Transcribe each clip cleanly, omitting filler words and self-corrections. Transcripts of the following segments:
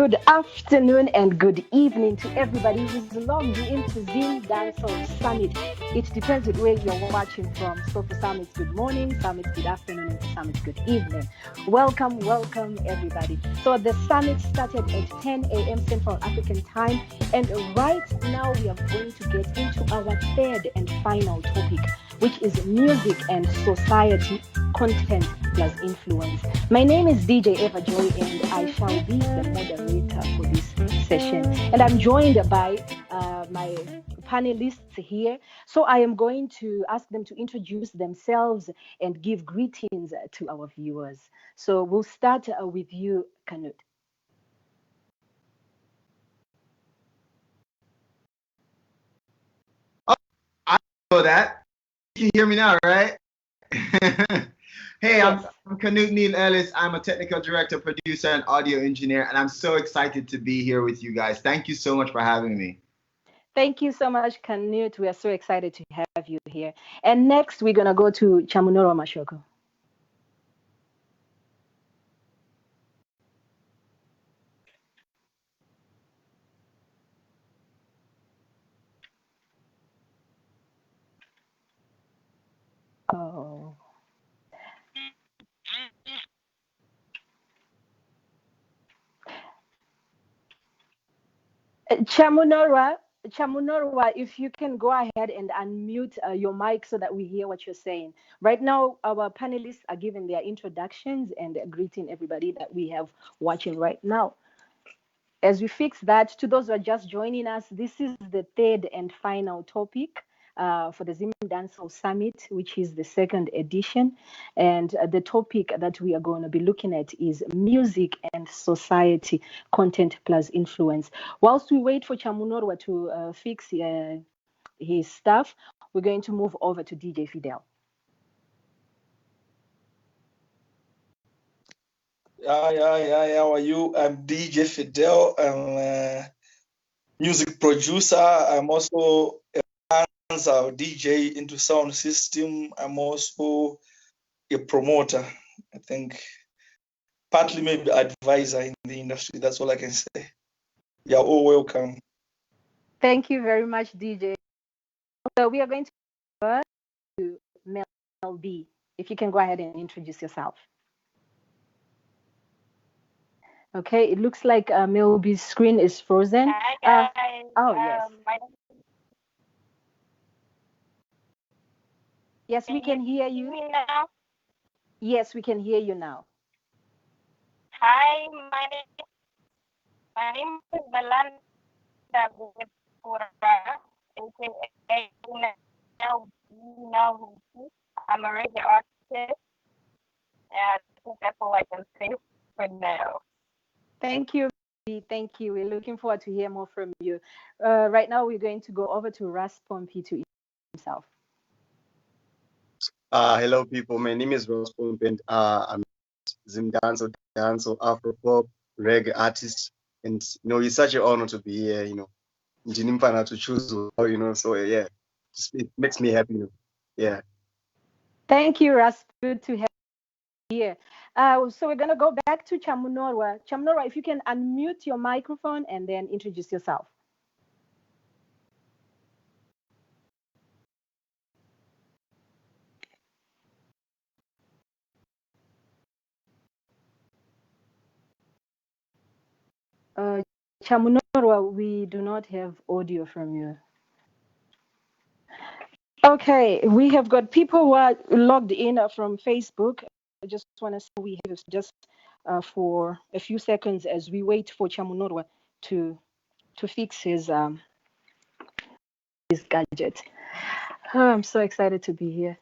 Good afternoon and good evening to everybody who's logged into ZimDancehall Summit. It depends with where you're watching from. So for some it's good morning, some it's good afternoon, and for some it's good evening. Welcome everybody. So the summit started at 10 a.m. Central African time, and right now we are going to get into our third and final topic, which is music and society, content plus influence. My name is DJ Eva Joy, and I shall be the moderator for this session. And I'm joined by my panelists here. So I am going to ask them to introduce themselves and give greetings to our viewers. So we'll start with you, Canute. Oh, I know that. You can hear me now, right? Hey, Yes. I'm Canute Neil Ellis. I'm a technical director, producer, and audio engineer, and I'm so excited to be here with you guys. Thank you so much for having me. Thank you so much, Canute. We are so excited to have you here. And next, we're going to go to Chamunoro Mashoko. Oh. Chamunora, Chamunora, if you can go ahead and unmute your mic so that we hear what you're saying. Right now, our panelists are giving their introductions and greeting everybody that we have watching right now. As we fix that, to those who are just joining us, this is the third and final topic for the ZimDancehall Summit, which is the second edition. And the topic that we are going to be looking at is music and society, content plus influence. Whilst we wait for Chamunorwa to fix his stuff, we're going to move over to DJ Fidel. How are you? I'm DJ Fidel. I'm a music producer. I'm also a dancer, DJ into sound system. I'm also a promoter. I think partly maybe advisor in the industry. That's all I can say. You're all welcome. Thank you very much, DJ. So we are going to go to Mel B. If you can go ahead and introduce yourself. Okay, it looks like Milby's screen is frozen. Hi guys. Oh, yes. Yes, we can hear you. Me now? Yes, we can hear you now. Hi, my name is Belanda Gupura, aka now I'm a reggae artist, and I think that's all I can say for now. Thank you. Thank you. We're looking forward to hear more from you. Right now, we're going to go over to Russ Pompey to introduce himself. Hello, people. My name is Ross Pomp, and I'm ZimDancehall, dancehall, Afro-pop, reggae artist. And, it's such an honor to be here, Ndinimfana to choose, so yeah, it makes me happy, yeah. Thank you, Russ. Good to have you here. So we're going to go back to Chamunorwa. Chamunorwa, if you can unmute your microphone and then introduce yourself. Chamunorwa, we do not have audio from you. Okay, we have got people who are logged in from Facebook. I just want to say we have just for a few seconds as we wait for Chamunorwa to fix his gadget. Oh, I'm so excited to be here.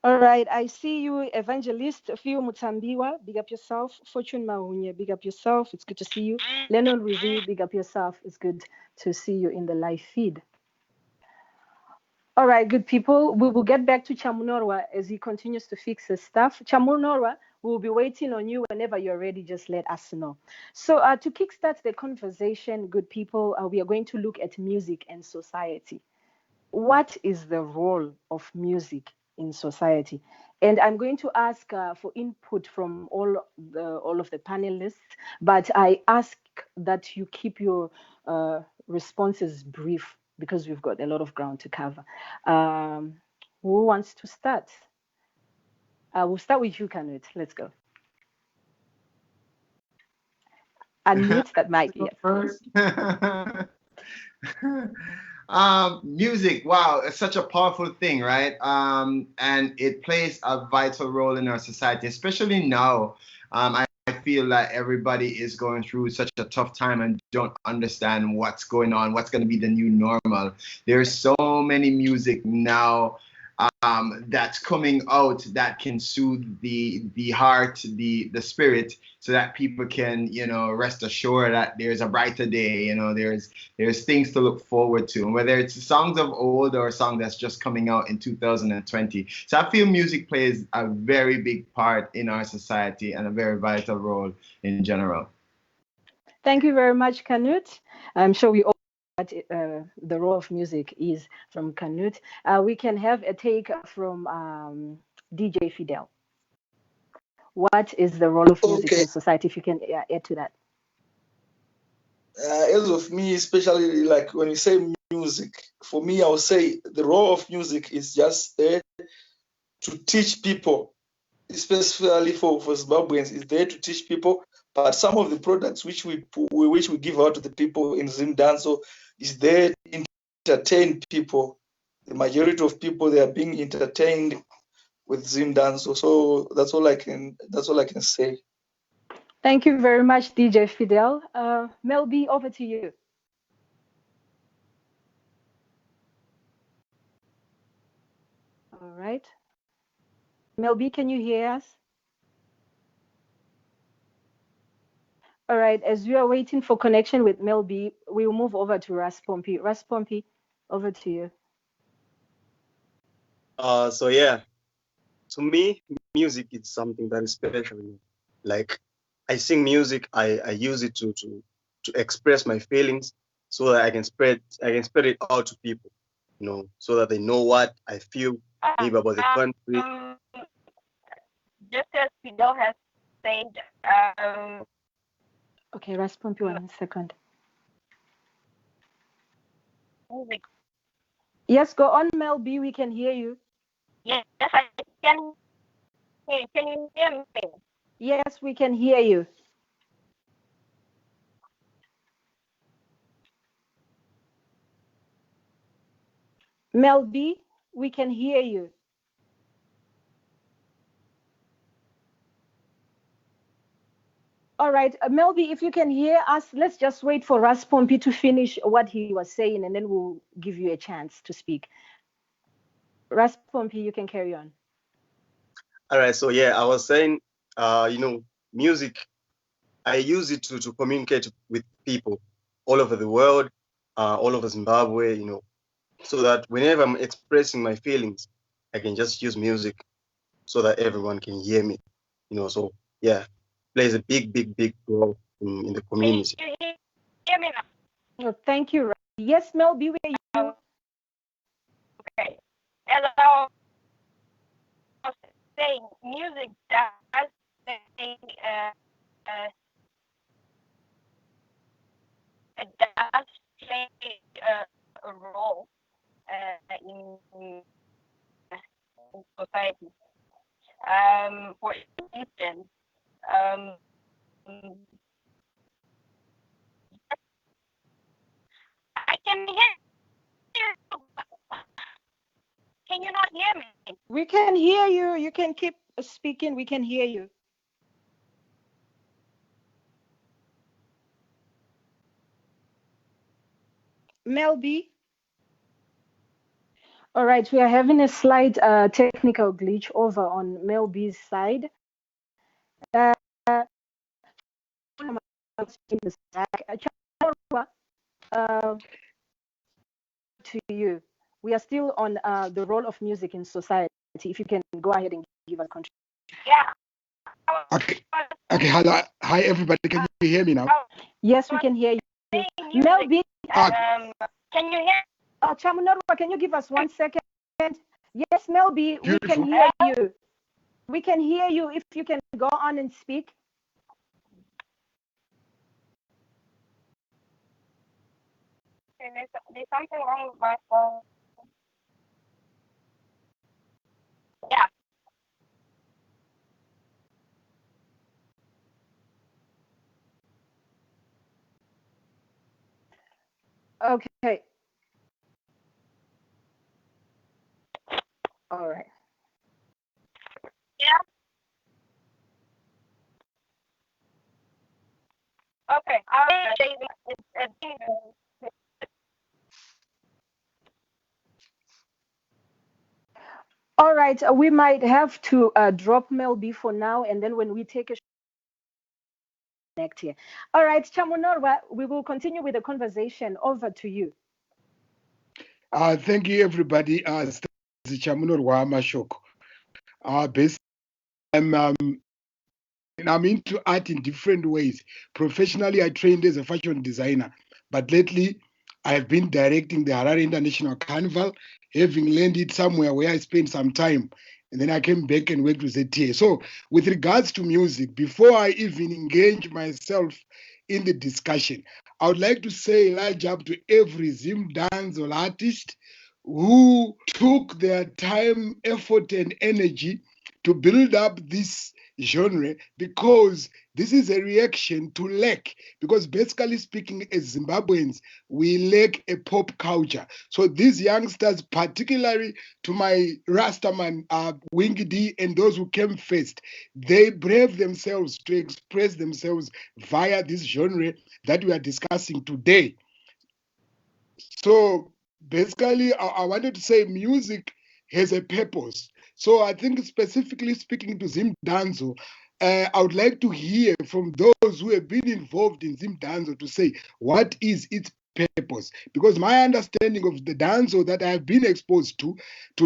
All right, I see you, Evangelist Fio Mutambiwa, big up yourself. Fortune Mahunye, big up yourself. It's good to see you. Lennon Review, big up yourself. It's good to see you in the live feed. All right, good people. We will get back to Chamunorwa as he continues to fix his stuff. Chamunorwa, we will be waiting on you whenever you're ready. Just let us know. So to kickstart the conversation, good people, we are going to look at music and society. What is the role of music in society? And I'm going to ask for input from all of the panelists, but I ask that you keep your responses brief because we've got a lot of ground to cover. Who wants to start? We'll start with you, Canute. Let's go. Unmute that mic. Yes. First. Music, wow, it's such a powerful thing, right? And it plays a vital role in our society, especially now. I feel that everybody is going through such a tough time and don't understand what's going on, what's going to be the new normal. There's so many music now that's coming out that can soothe the heart, the spirit, so that people can, rest assured that there's a brighter day. There's things to look forward to, and whether it's songs of old or a song that's just coming out in 2020. So I feel music plays a very big part in our society and a very vital role in general. Thank you very much, Canute. I'm sure we all what the role of music is from Canute. We can have a take from DJ Fidel. What is the role of music in society? If you can add to that. As of me, especially like when you say music, for me, I would say the role of music is just there to teach people, especially for Zimbabweans, is there to teach people. But some of the products which we give out to the people in ZimDancehall is there to entertain people. The majority of people, they are being entertained with ZimDancehall. So that's all I can say. Thank you very much, DJ Fidel. Mel B, over to you. All right. Mel B, can you hear us? All right, as we are waiting for connection with Mel B, we'll move over to Ras Pompey. Ras Pompey, over to you. So yeah, to me, music is something that is special. Like, I sing music, I use it to express my feelings so that I can spread it out to people, so that they know what I feel maybe about the country. Just as Fidel has said, okay, Ras Pompey, 1 second. Music. Yes, go on, Mel B. We can hear you. Yes, I can. Hey, can you hear me? Yes, we can hear you. Mel B, we can hear you. All right, Mel B, if you can hear us, let's just wait for Ras Pompey to finish what he was saying, and then we'll give you a chance to speak. Ras Pompey, you can carry on. All right, so yeah, I was saying, music, I use it to communicate with people all over the world, all over Zimbabwe, so that whenever I'm expressing my feelings, I can just use music so that everyone can hear me, so yeah, plays a big role in the community. Can you hear me now? Oh, thank you. Yes, Mel B, where are you? Okay. As I was saying, music does play a role in society. For instance, I can hear you. Can you not hear me? We can hear you. You can keep speaking. We can hear you. Mel B. All right, we are having a slight technical glitch over on Mel B's side. To you. We are still on the role of music in society. If you can go ahead and give a contribution. Yeah. Okay. Hi, everybody. Can you hear me now? Yes, we can hear you. Mel B. Can you hear? Chamunarwa, can you give us 1 second? Yes, Mel B, we can hear you. We can hear you if you can go on and speak. And there's something wrong with my phone. Yeah. Okay. All right. Yeah. Okay. All right. We might have to drop Mel B for now, and then when we take a connect here. All right, Chamunorwa, we will continue with the conversation. Over to you. Thank you, everybody. Chamunor Mashoko. Basically, I'm into art in different ways. Professionally, I trained as a fashion designer, but lately I have been directing the Harare International Carnival, having landed somewhere where I spent some time. And then I came back and worked with ZTA. So, with regards to music, before I even engage myself in the discussion, I would like to say large up to every Zim dancehall artist who took their time, effort, and energy to build up this genre, because this is a reaction to lack. Because basically speaking, as Zimbabweans, we lack a pop culture. So these youngsters, particularly to my Rastaman, Wingy D, and those who came first, they brave themselves to express themselves via this genre that we are discussing today. So basically, I wanted to say music has a purpose. So I think specifically speaking to Zim Danzo, I would like to hear from those who have been involved in Zim Danzo to say what is its purpose. Because my understanding of the danzo that I have been exposed to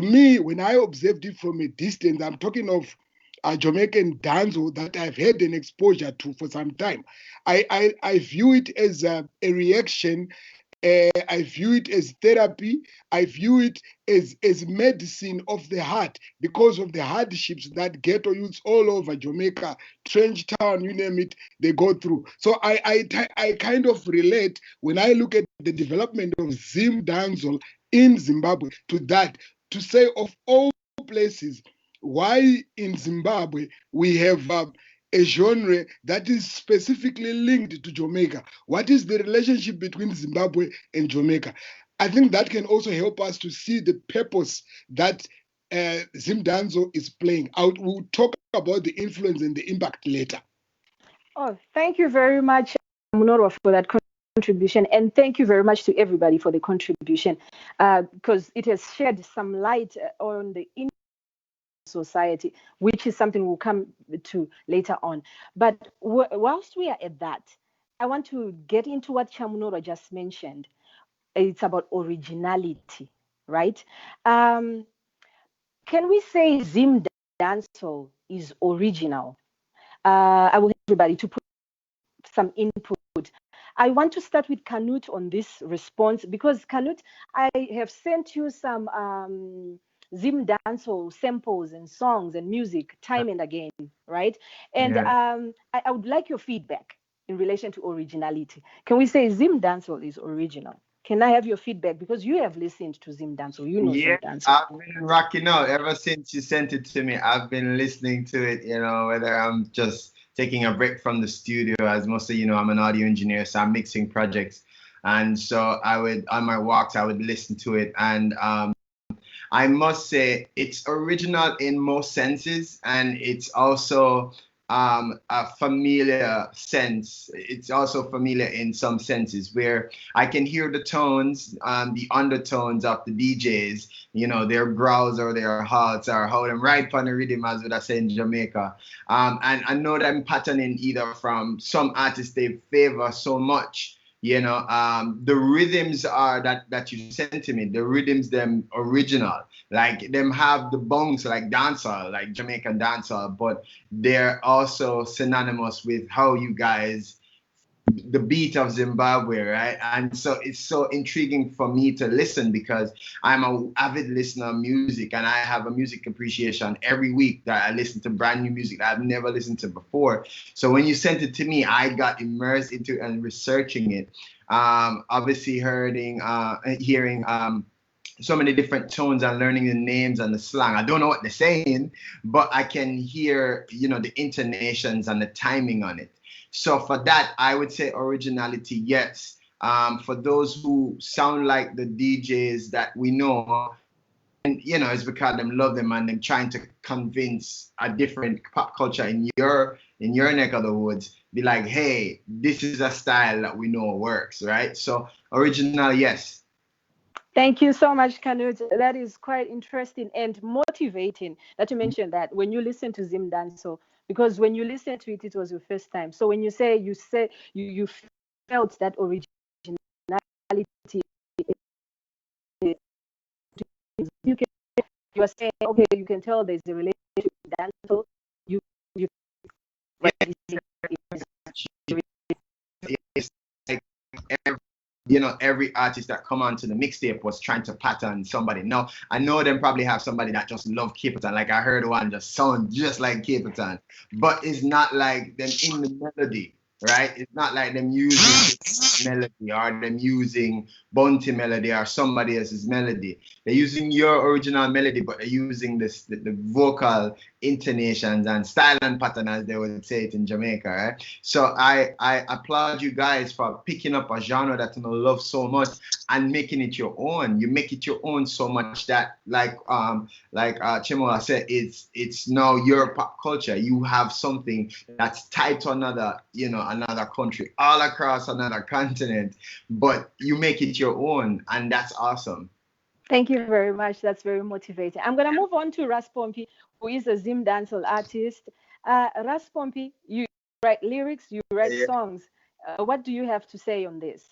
me, when I observed it from a distance, I'm talking of a Jamaican danzo that I've had an exposure to for some time. I view it as a reaction. I view it as therapy. I view it as medicine of the heart because of the hardships that ghetto youths all over Jamaica, Trench Town, you name it, they go through. So I kind of relate when I look at the development of Zim Dancehall in Zimbabwe to that, to say of all places, why in Zimbabwe we have a genre that is specifically linked to Jamaica. What is the relationship between Zimbabwe and Jamaica? I think that can also help us to see the purpose that Zimdanzo is playing. We'll talk about the influence and the impact later. Oh, thank you very much, Munoro, for that contribution. And thank you very much to everybody for the contribution, because it has shed some light on the society, which is something we'll come to later on. But whilst we are at that, I want to get into what Chamunoro just mentioned. It's about originality, right? Um, can we say Zim Dancehall is original? I will everybody to put some input. I want to start with Canute on this response because Canute, I have sent you some Zim dancehall samples and songs and music time and again, right? And Yeah. I would like your feedback in relation to originality. Can we say Zim dancehall is original? Can I have your feedback because you have listened to Zim dancehall, you know Yeah, Zim dancehall. I've been rocking out ever since you sent it to me. I've been listening to it, whether I'm just taking a break from the studio, as mostly, I'm an audio engineer, so I'm mixing projects. And so on my walks, I would listen to it. And I must say it's original in most senses, and it's also a familiar sense. It's also familiar in some senses where I can hear the tones, the undertones of the DJs, their growls or their halts or how them right on the rhythm, as would I say in Jamaica. And I know them patterning either from some artists they favor so much. The rhythms are that you sent to me, the rhythms them original, like them have the bones like dancehall, like Jamaican dancehall, but they're also synonymous with how you guys the beat of Zimbabwe, right? And so it's so intriguing for me to listen because I'm a avid listener of music and I have a music appreciation every week that I listen to brand new music that I've never listened to before. So when you sent it to me, I got immersed into it and researching it. Obviously hearing so many different tones and learning the names and the slang. I don't know what they're saying, but I can hear, the intonations and the timing on it. So for that, I would say originality, yes. For those who sound like the DJs that we know, and it's because them love them and them trying to convince a different pop culture in your neck of the woods, be like, hey, this is a style that we know works, right? So original, yes. Thank you so much, Canute. That is quite interesting and motivating that you mentioned that when you listen to Zim Danso, because when you listen to it, it was your first time. So when you say you felt that originality, you can, you are saying, okay, you can tell there's a relationship with Danso. You It's like every artist that come onto the mixtape was trying to pattern somebody. Now, I know them probably have somebody that just love Capleton. Like I heard one just sound just like Capleton, but it's not like them in the melody, right? It's not like them using melody or them using Bounty melody or somebody else's melody. They're using your original melody, but they're using the vocal intonations and style and pattern, as they would say it in Jamaica, right? So I applaud you guys for picking up a genre that you love so much and making it your own. You make it your own so much that, like Chimola said, it's now your pop culture. You have something that's tied to another country, all across another continent, but you make it your own, and that's awesome. Thank you very much. That's very motivating. I'm going to move on to Ras Pompi, who is a Zim dancehall artist. Ras Pompi, you write lyrics, you write Yeah, songs. What do you have to say on this?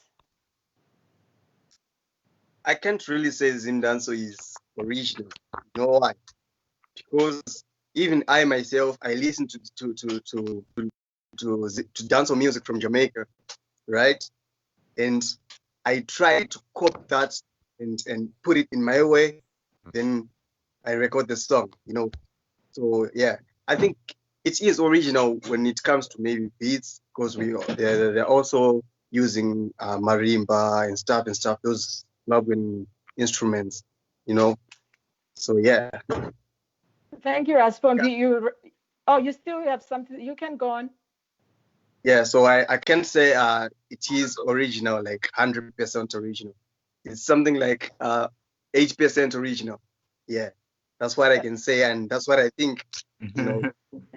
I can't really say ZimDancehall is original. You know why? Because even I myself, I listen to dancehall music from Jamaica, right? And I try to copy that and put it in my way. Then I record the song. So yeah, I think it is original when it comes to maybe beats because they're also using marimba and stuff, those Zimbabwean instruments, you know. So yeah, Thank you, Ras Pompi. You still have something. You can go on. yeah. So I can say it is original, like 100% original. It's something like 8% original. Yeah, that's what I can say, and that's what I think. You know,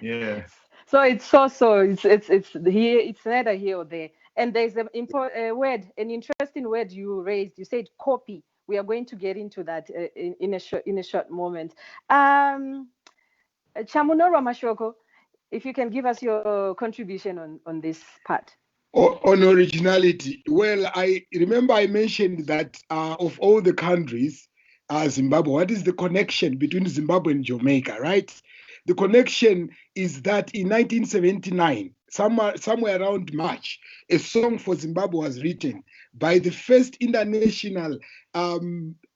Yeah. So it's also it's here. It's neither here or there. And there's an interesting word you raised. You said copy. We are going to get into that in a short moment. Chamunoro Mashoko, if you can give us your contribution on this part. On originality, well, I remember I mentioned that of all the countries, Zimbabwe, what is the connection between Zimbabwe and Jamaica, right? The connection is that in 1979, somewhere around March, a song for Zimbabwe was written by the first international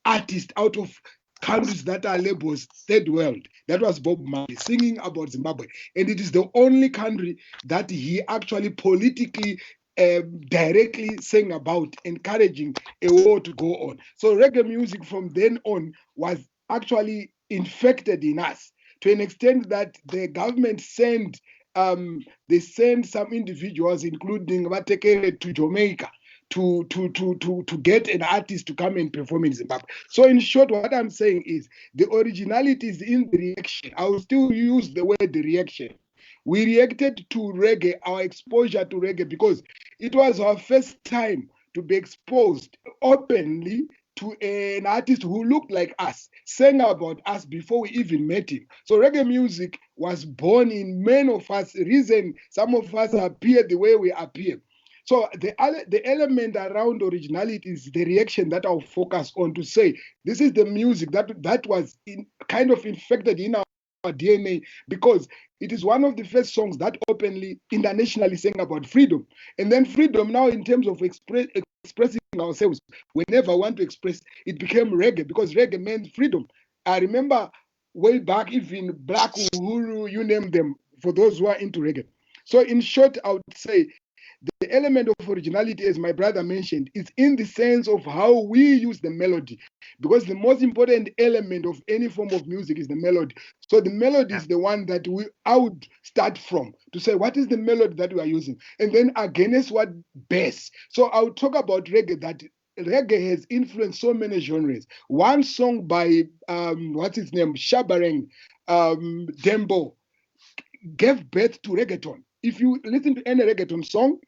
artist out of countries that are labeled third world. That was Bob Marley singing about Zimbabwe. And it is the only country that he actually politically directly sang about, encouraging a war to go on. So reggae music from then on was actually infected in us to an extent that the government they sent some individuals, including Matekere, to Jamaica to get an artist to come and perform in Zimbabwe. So in short, what I'm saying is the originality is in the reaction. I will still use the word the reaction. We reacted to reggae, our exposure to reggae, because it was our first time to be exposed openly to an artist who looked like us, sang about us before we even met him. So reggae music was born in many of us, reason some of us appear the way we appear. So the element around originality is the reaction that I'll focus on to say this is the music that was kind of infected in our DNA, because it is one of the first songs that openly internationally sang about freedom. And then freedom now, in terms of expressing ourselves, whenever I want to express, it became reggae, because reggae meant freedom. I remember way back, even Black Uhuru, you name them, for those who are into reggae. So in short, I would say the element of originality, as my brother mentioned, is in the sense of how we use the melody, because the most important element of any form of music is the melody. So the melody is the one that I would start from, to say what is the melody that we are using, and then against what bass. So I would talk about reggae, that reggae has influenced so many genres. One song by what's his name, Shabarang, Dembo, gave birth to reggaeton. If you listen to any reggaeton song,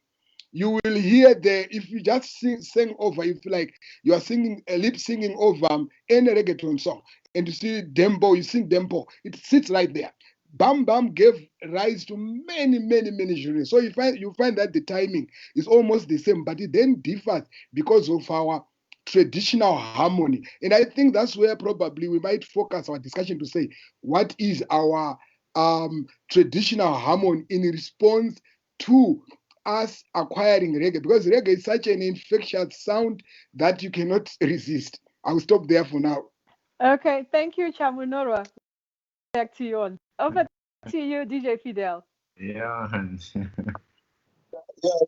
you will hear if you just sing over, if like you are singing lip singing over any reggaeton song, and you see Dembo, you sing Dembo, it sits right there. Bam Bam gave rise to many genres. So you find that the timing is almost the same, but it then differs because of our traditional harmony. And I think that's where probably we might focus our discussion, to say what is our traditional harmony in response to us acquiring reggae, because reggae is such an infectious sound that you cannot resist. I'll stop there for now. Okay, thank you, Chamunora. Back to you on. Over to you, DJ Fidel. Yeah. Yeah,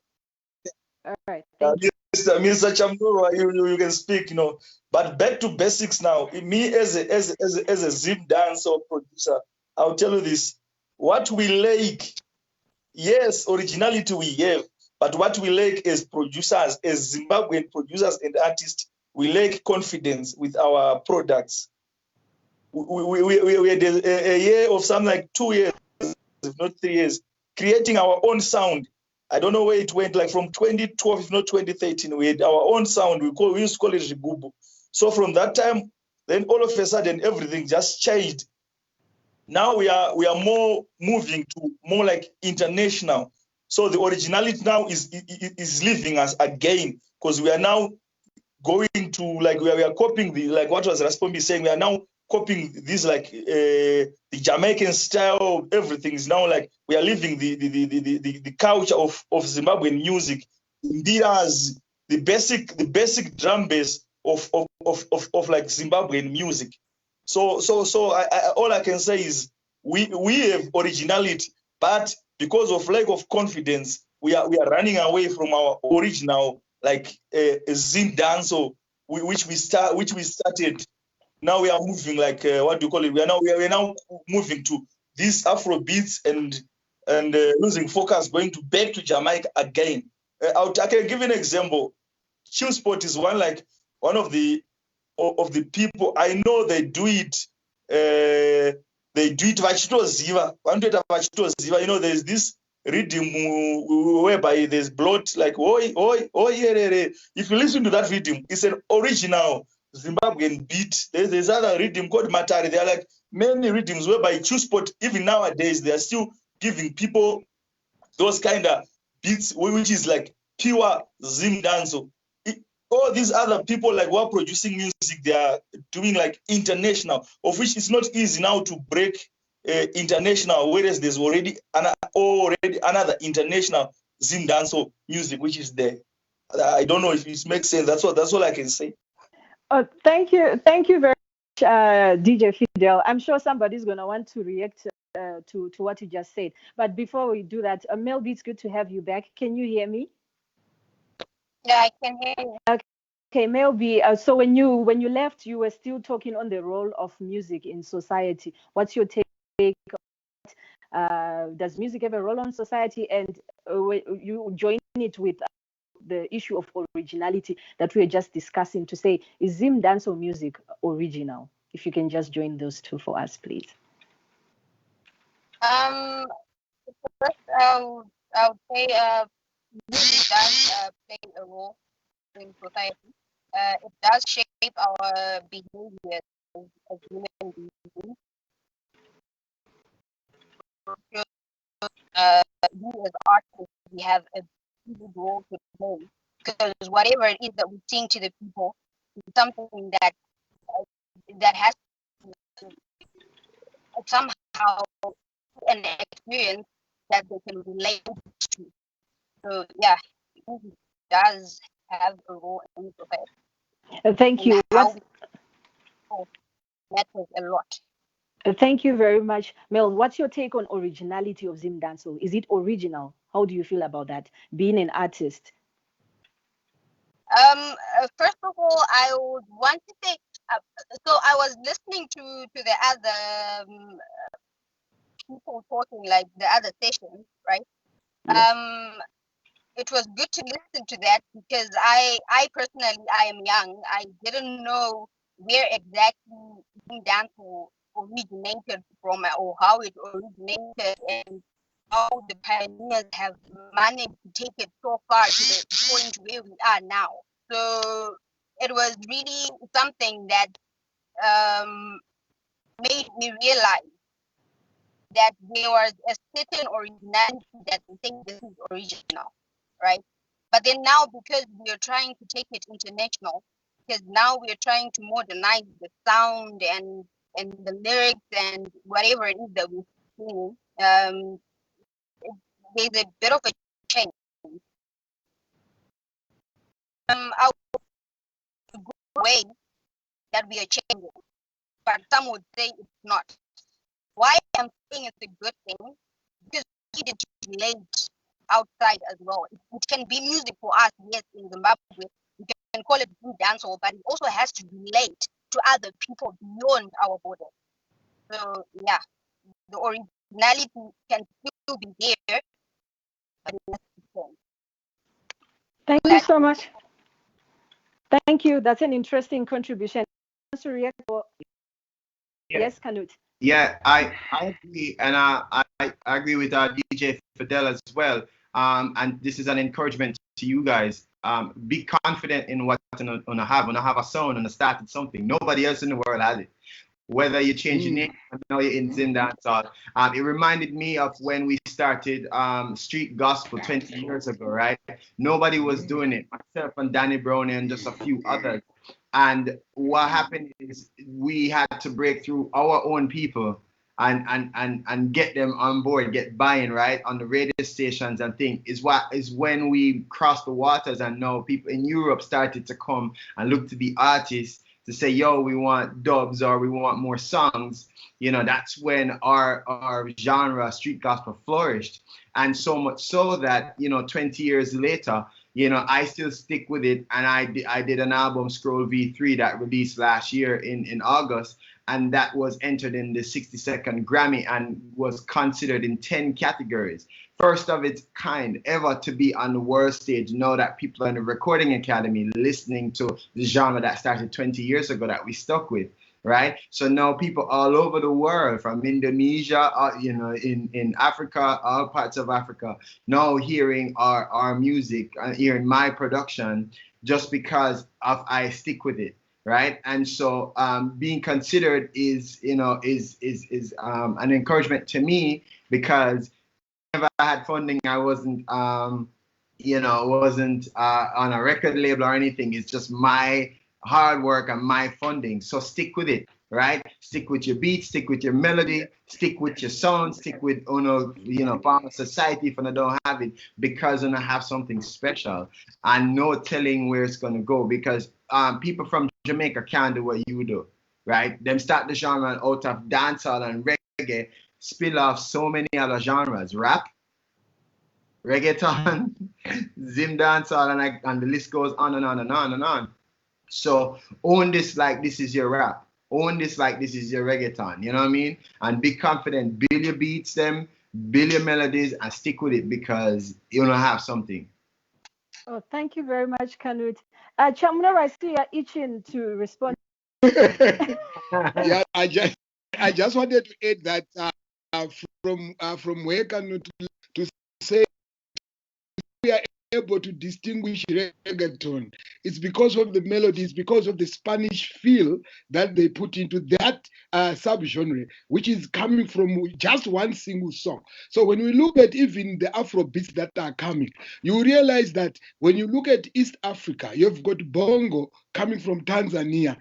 All right, thank you. Mr. Chamnuro, you can speak, But back to basics now. Me as a Zim dancer producer, I'll tell you this: what we lack, yes, originality we have, but what we lack as producers, as Zimbabwean producers and artists, we lack confidence with our products. We had a year of something like 2 years, if not 3 years, creating our own sound. I don't know where it went, like from 2012, if not 2013, we had our own sound. We used to call it Rigubu. So from that time, then all of a sudden, everything just changed. Now we are more moving to more like international. So the originality now is leaving us again, because we are now going to, like, we are copying like what was Raspombi saying, we are now copying this, like the Jamaican style. Everything is now like we are leaving the culture of Zimbabwean music. Ndiras, the basic drum bass of like Zimbabwean music. So all I can say is we have originality, but because of lack of confidence, we are running away from our original, like ZimDancehall, which we started. Now we are moving, like what do you call it? We are now moving to these Afro beats and losing focus, going to back to Jamaica again. I can give you an example. Chill Spot is one of the people I know. They do it. They do it vachitoziva. There's this rhythm whereby there's blood, like oi oi oi yeah. If you listen to that rhythm, it's an original Zimbabwean beat. There's other rhythm called Matari. There are like many rhythms whereby Chill Spot, even nowadays, they are still giving people those kind of beats, which is like pure Zim dancehall. All these other people, like, who are producing music, they are doing like international, of which it's not easy now to break international, whereas there's already another international Zim dancehall music which is there. I don't know if it makes sense. That's all I can say. Thank you very much, DJ Fidel. I'm sure somebody's gonna want to react to what you just said. But before we do that, Melby, it's good to have you back. Can you hear me? Yeah, I can hear you. Okay, Melby. So when you left, you were still talking on the role of music in society. What's your take? Does music have a role on society? And you join it with the issue of originality that we were just discussing, to say, is Zim dancehall music original? If you can just join those two for us, please. First, I would say music does play a role in society. It does shape our behavior as human beings. We as artists, we have a big role to play, because whatever it is that we sing to the people is something that has somehow an experience that they can relate to. So yeah, music does have a role in society, Thank and you. how we feel matters a lot. Thank you very much, Mel. What's your take on originality of ZimDancehall? Is it original? How do you feel about that? Being an artist. First of all, I would want to say, uh, so I was listening to the other people talking, like the other sessions, right? Yeah. It was good to listen to that because I personally, I am young. I didn't know where exactly dance originated from or how it originated and how the pioneers have managed to take it so far to the point where we are now. So it was really something that um, made me realize that there was a certain originality that we think this is original, right? But then now, because we are trying to take it international, because now we are trying to modernize the sound and the lyrics and whatever it is that we're singing, there's a bit of a change. Our way that we are changing, but some would say it's not. Why I'm saying it's a good thing because we need to relate outside as well. It can be music for us, yes, in Zimbabwe. We can call it dancehall, but it also has to relate to other people beyond our borders. So yeah, the originality can still be there, but it has to change. Thank you so much. Thank you. That's an interesting contribution. Yes, Canute. Yeah, I agree, and I agree with DJ Fidel as well. And this is an encouragement to you guys. Be confident in what you wanna have. Wanna have a sound and started something. Nobody else in the world has it. Whether you change your name, I know you're in Zim Dancehall. It reminded me of when we started street gospel 20 years ago, right? Nobody was doing it. Myself and Danny Brown and just a few others. And what happened is we had to break through our own people and get them on board, get buy-in, right, on the radio stations and things is when we crossed the waters and now people in Europe started to come and look to the artists to say, yo, we want dubs or we want more songs. That's when our genre, street gospel, flourished. And so much so that, 20 years later, I still stick with it. And I did an album, Scroll V3, that released last year in August. And that was entered in the 62nd Grammy and was considered in 10 categories. First of its kind ever to be on the world stage. Know that people in the Recording Academy listening to the genre that started 20 years ago that we stuck with, right? So now people all over the world, from Indonesia, in Africa, all parts of Africa, now hearing our music, hearing my production, just because of I stick with it. Right, and so being considered is an encouragement to me because whenever I had funding, I wasn't on a record label or anything. It's just my hard work and my funding. So stick with it, right? Stick with your beat, stick with your melody, stick with your sound, stick with Farmer Society if you don't have it, because you have something special and no telling where it's gonna go because people from Jamaica can't do what you do, right? Them start the genre out of dancehall and reggae, spill off so many other genres, rap, reggaeton, Zim dancehall, and the list goes on and on and on and on. So own this like this is your rap. Own this like this is your reggaeton. You know what I mean? And be confident. Build your beats, build your melodies, and stick with it because you're gonna have something. Oh, thank you very much, Canute. Chamuna, I see you're itching to respond. Yeah, I just wanted to add that from where Canute to say we are able to distinguish reggaeton. It's because of the melody, it's because of the Spanish feel that they put into that subgenre, which is coming from just one single song. So when we look at even the Afro beats that are coming, you realize that when you look at East Africa, you've got bongo coming from Tanzania,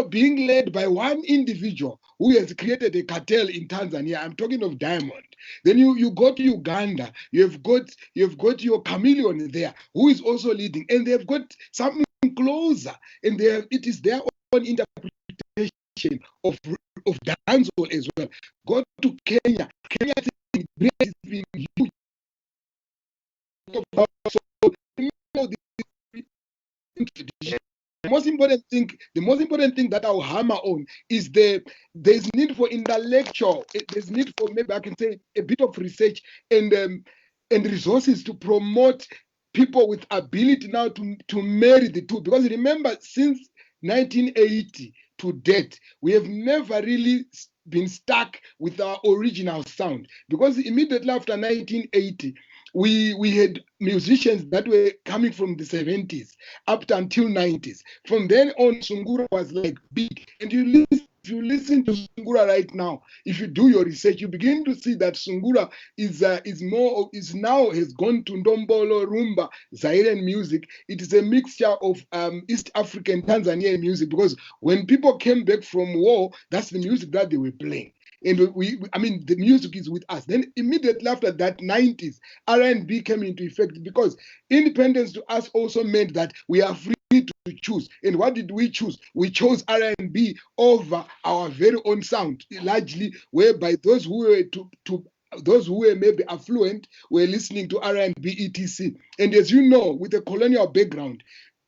being led by one individual who has created a cartel in Tanzania. I'm talking of Diamond. Then you go to Uganda, you've got your Chameleon there, who is also leading, and they've got something closer, and it is their own interpretation of dancehall as well. Go to Kenya. Kenya is being huge. So, the most important thing that I'll hammer on is there's need for intellectual, there's need for, maybe I can say, a bit of research and resources to promote people with ability now to marry the two. Because remember, since 1980 to date, we have never really been stuck with our original sound. Because immediately after 1980, we had musicians that were coming from the 70s up to until 90s. From then on, Sungura was like big. And if you listen to Sungura right now, if you do your research, you begin to see that Sungura is now has gone to Ndombolo, Rumba, Zairean music. It is a mixture of East African Tanzanian music, because when people came back from war, that's the music that they were playing. And the music is with us. Then immediately after that, 90s, R&B came into effect, because independence to us also meant that we are free to choose. And what did we choose? We chose R&B over our very own sound, largely, whereby those who were maybe affluent were listening to R&B, etc. And as you know, with a colonial background,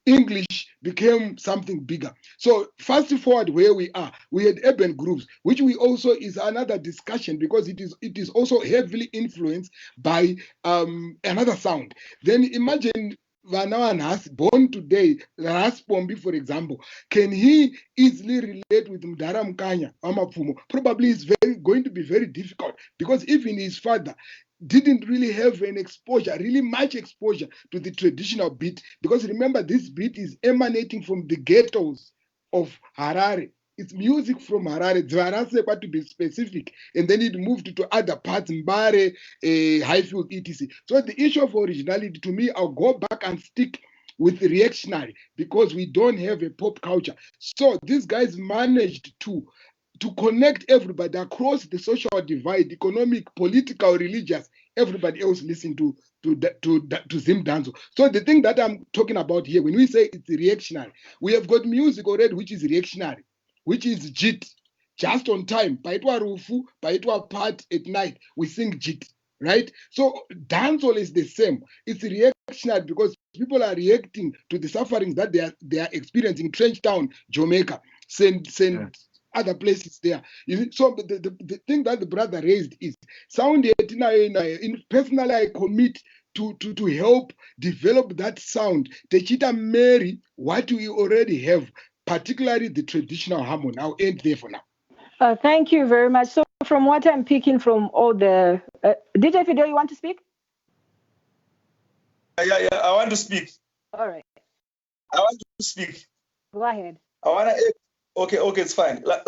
English became something bigger. So fast forward where we are, we had urban groups, which we also is another discussion, because it is also heavily influenced by another sound. Then imagine Vanawan has born today, Raspombi, for example. Can he easily relate with Mdara Mkanya, Amapumo? Probably it's going to be very difficult, because even his father didn't really have really much exposure to the traditional beat, because remember, this beat is emanating from the ghettos of Harare. It's music from Harare, Dzvarase, to be specific, and then it moved to other parts, Mbare, Highfield, etc. So the issue of originality, to me, I'll go back and stick with reactionary, because we don't have a pop culture. So these guys managed to connect everybody across the social divide, economic, political, religious. Everybody else listen to ZimDancehall. So the thing that I'm talking about here, when we say it's reactionary, we have got music already which is reactionary, which is JIT, just on time. Paitwa Rufu, Paitwa part at night, we sing JIT, right? So dancehall is the same. It's reactionary because people are reacting to the sufferings that they are experiencing. Trenchtown, Jamaica, other places there. So the thing that the brother raised is sound. Personally, I commit to help develop that sound. Techita Mary, what we already have, particularly the traditional harmony. I'll end there for now. Thank you very much. So from what I'm picking from all the DJ Fidel, you want to speak? Yeah, I want to speak. All right. I want to speak. Go ahead. I want to. Okay, it's fine. Like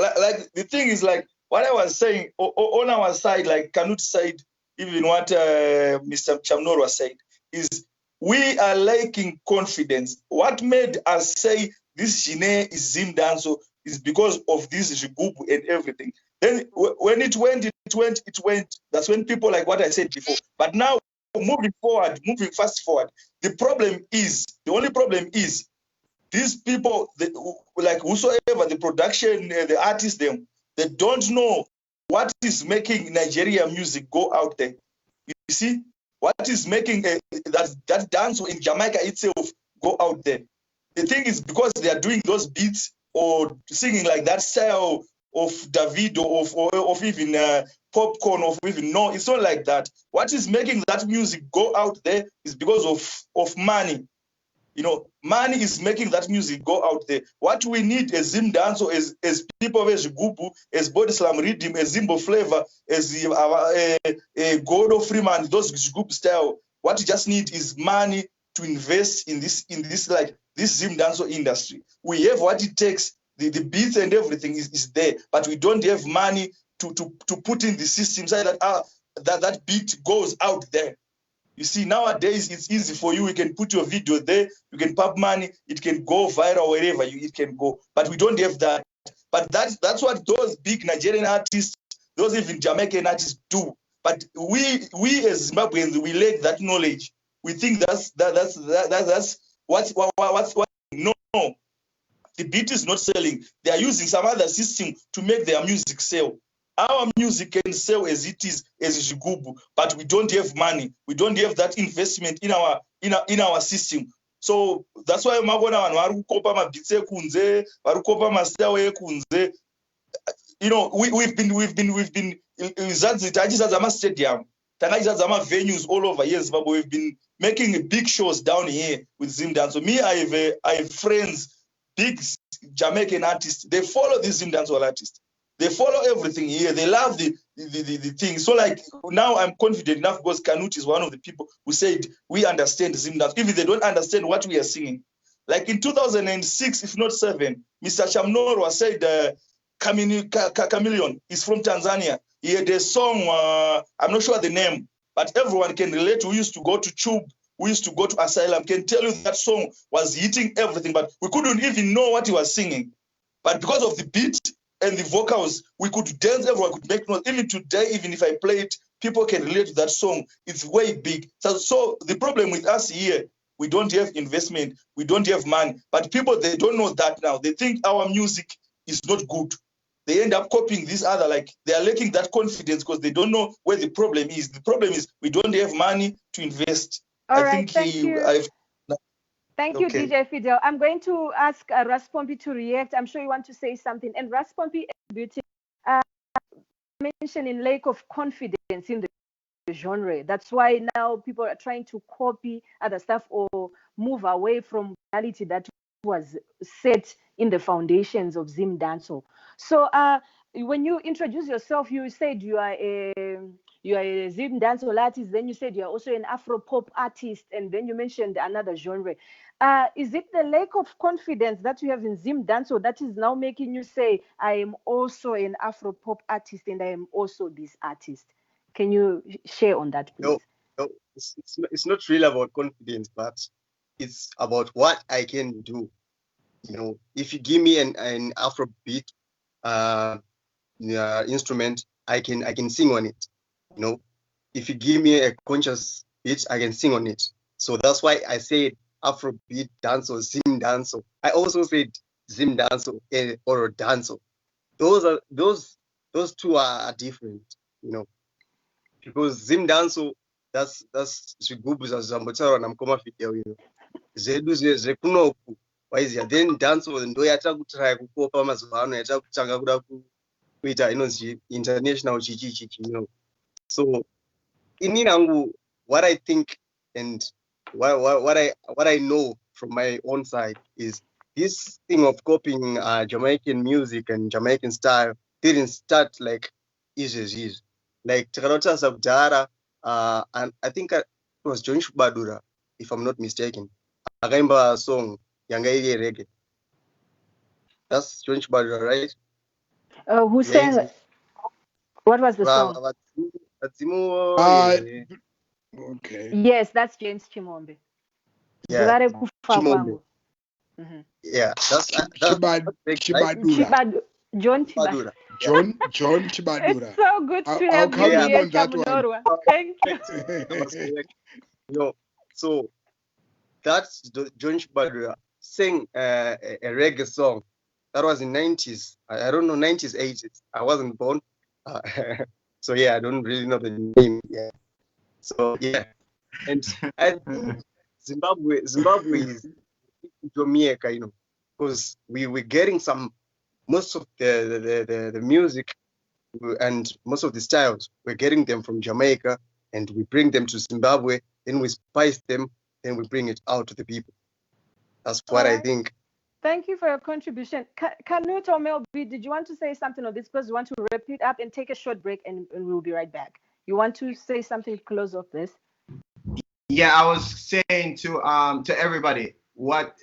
the thing is, like what I was saying on our side, like Canute side, even what Mr. Chamnor was saying, is we are lacking confidence. What made us say this Gine is ZimDancehall is because of this Jigubu and everything. Then when it went. That's when people, like what I said before. But now moving fast forward, the only problem is these people, like whosoever, the production, the artists, they don't know what is making Nigeria music go out there. You see, what is making that dance in Jamaica itself go out there. The thing is because they are doing those beats or singing like that style of Davido, of even Popcorn, of even, no, it's not like that. What is making that music go out there is because of money. You know, money is making that music go out there. What we need as ZimDancehall, as people as Gubu, as Body Slam Rhythm, as Zimbo Flavor, as Godo Freeman, those group style. What you just need is money to invest in this like this ZimDancehall industry. We have what it takes. The beats and everything is there, but we don't have money to put in the system so that beat goes out there. You see, nowadays it's easy for you. You can put your video there, you can pump money, it can go viral wherever it can go. But we don't have that. But that's what those big Nigerian artists, those even Jamaican artists do. But we as Zimbabweans, we lack that knowledge. We think that's what's no. The beat is not selling. They are using some other system to make their music sell. Our music can sell as it is, as Jigubu, but we don't have money. We don't have that investment in our system. So that's why Magona and Warukopa Mabitse Kunze, Warukopa Mastawe Kunze. You know, we've been Zama Stadium, Tanajazama venues all over here, but we've been making big shows down here with ZimDancehall. So me, I have friends, big Jamaican artists. They follow the ZimDancehall artists. They follow everything here. They love the thing. So like now I'm confident enough because Canute is one of the people who said we understand ZimDancehall, even they don't understand what we are singing. Like in 2006, if not 7, Mr. Chamnoro said Chameleon is from Tanzania. He had a song, I'm not sure the name, but everyone can relate. We used to go to Tube, we used to go to Asylum, can tell you that song was hitting everything, but we couldn't even know what he was singing. But because of the beat and the vocals, we could dance, everyone could make noise. Even today, even if I play it, people can relate to that song. It's way big. So the problem with us here, we don't have investment, we don't have money, but people, they don't know that now. They think our music is not good. They end up copying this other, like they are lacking that confidence because they don't know where the problem is. The problem is we don't have money to invest. All right, thank you. Thank you, Okay. DJ Fidel. I'm going to ask Raspompi to react. I'm sure you want to say something. And Raspompi, mentioning lack of confidence in the genre. That's why now people are trying to copy other stuff or move away from reality that was set in the foundations of ZimDancehall. So when you introduce yourself, you said you are a ZimDancehall artist, then you said you're also an Afro-pop artist, and then you mentioned another genre. Is it the lack of confidence that you have in ZimDancehall that is now making you say, I am also an Afro-pop artist and I am also this artist? Can you share on that, please? No, it's not really about confidence, but it's about what I can do. You know, if you give me an Afrobeat instrument, I can sing on it. You know, if you give me a conscious beat, I can sing on it. So that's why I said Afrobeat dance or ZimDancehall. I also said ZimDancehall or dancehall. Those two are different. You know, because ZimDancehall that's zvigubhu zvazvambotaurwa namukoma Fidel, you know, zvedu zvekunoku waiziya, then dancehall ndo yatakutraya kukopa mazuva ano, yatakutanga kuda kuita inonzi international chichi, you know. So inini nangu, what I think and what I know from my own side is this thing of copying Jamaican music and Jamaican style didn't start like easy. Like Takarota Sabdara, and I think it was John Shubadura, if I'm not mistaken. Akaimba song Yanga Iri Reggae. That's John Shubadura, right? Who sang? What was the song? Okay. Yes, that's James Chimombe. Yeah, Chimombe. Mm-hmm. Yeah, that's Chibadura. John Chibadura. John Chibadura. It's so good to have you here, Chamnorwa. Thank you. No, so that's John Chibadura sang a reggae song that was in 90s. I don't know, 90s, 80s. I wasn't born. So yeah, I don't really know the name. Yeah. So yeah, and I think Zimbabwe is Jamaica, you know, because we're getting most of the music and most of the styles, we're getting them from Jamaica, and we bring them to Zimbabwe, then we spice them, then we bring it out to the people. That's what I think. Thank you for your contribution. Canute or Melby, did you want to say something on this? Because we want to wrap it up and take a short break, and we'll be right back. You want to say something to close off this? Yeah, I was saying to everybody, what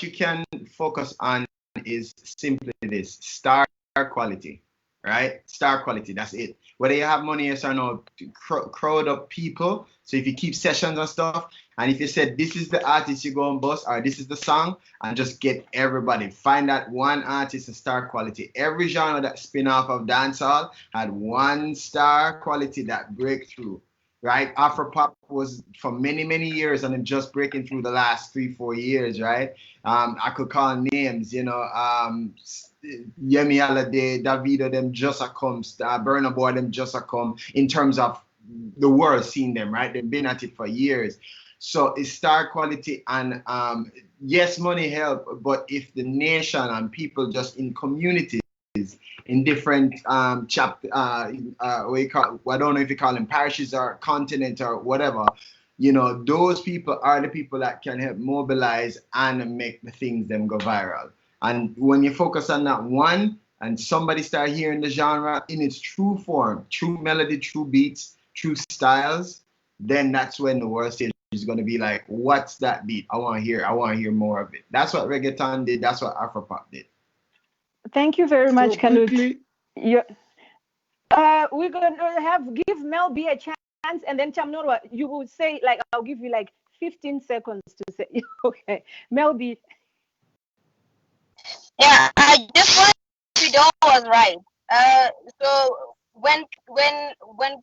you can focus on is simply this: star quality. right? Star quality, that's it. Whether you have money, yes or no, crowd up people. So if you keep sessions and stuff, and if you said this is the artist you go and bust, or this is the song, and just get everybody. Find that one artist a star quality. Every genre that spin off of dancehall had one star quality that breakthrough. Right, Afropop was for many, many years, and then just breaking through the last 3, 4 years. Right, I could call names, Yemi Alade, Davido, them just a come, Burna Boy, them just a come. In terms of the world seeing them, right? They've been at it for years. So it's star quality, and yes, money help, but if the nation and people just in communities in different what you call, I don't know if you call them parishes or continent or whatever, those people are the people that can help mobilize and make the things them go viral. And when you focus on that one, and somebody start hearing the genre in its true form, true melody, true beats, true styles, then that's when the world stage is going to be like, what's that beat? I want to hear more of it. That's what reggaeton did. That's what Afropop did. Thank you very much, Canute. Quickly, We're going to give Mel B a chance, and then Chamnorwa, you will say, like, I'll give you like 15 seconds to say. Okay, Mel B. Yeah, I just wanted to know was right. So when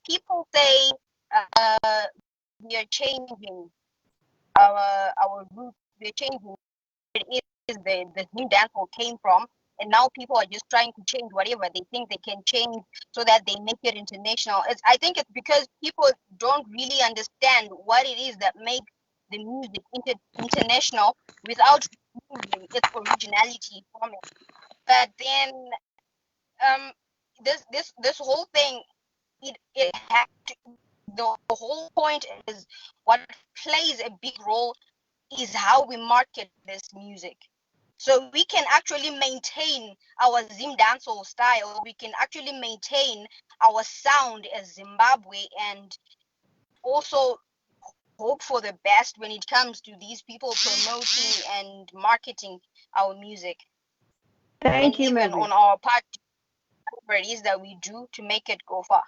people say we are changing our roots, we're changing it is the new dancehall came from, and now people are just trying to change whatever they think they can change so that they make it international. I think it's because people don't really understand what it is that makes the music international without removing its originality from it. But then this whole thing, it has to, the whole point is what plays a big role is how we market this music. So we can actually maintain our ZimDancehall style. We can actually maintain our sound as Zimbabwe, and also hope for the best when it comes to these people promoting and marketing our music. Thank you, even Melby. on our part, whatever it is that we do to make it go far.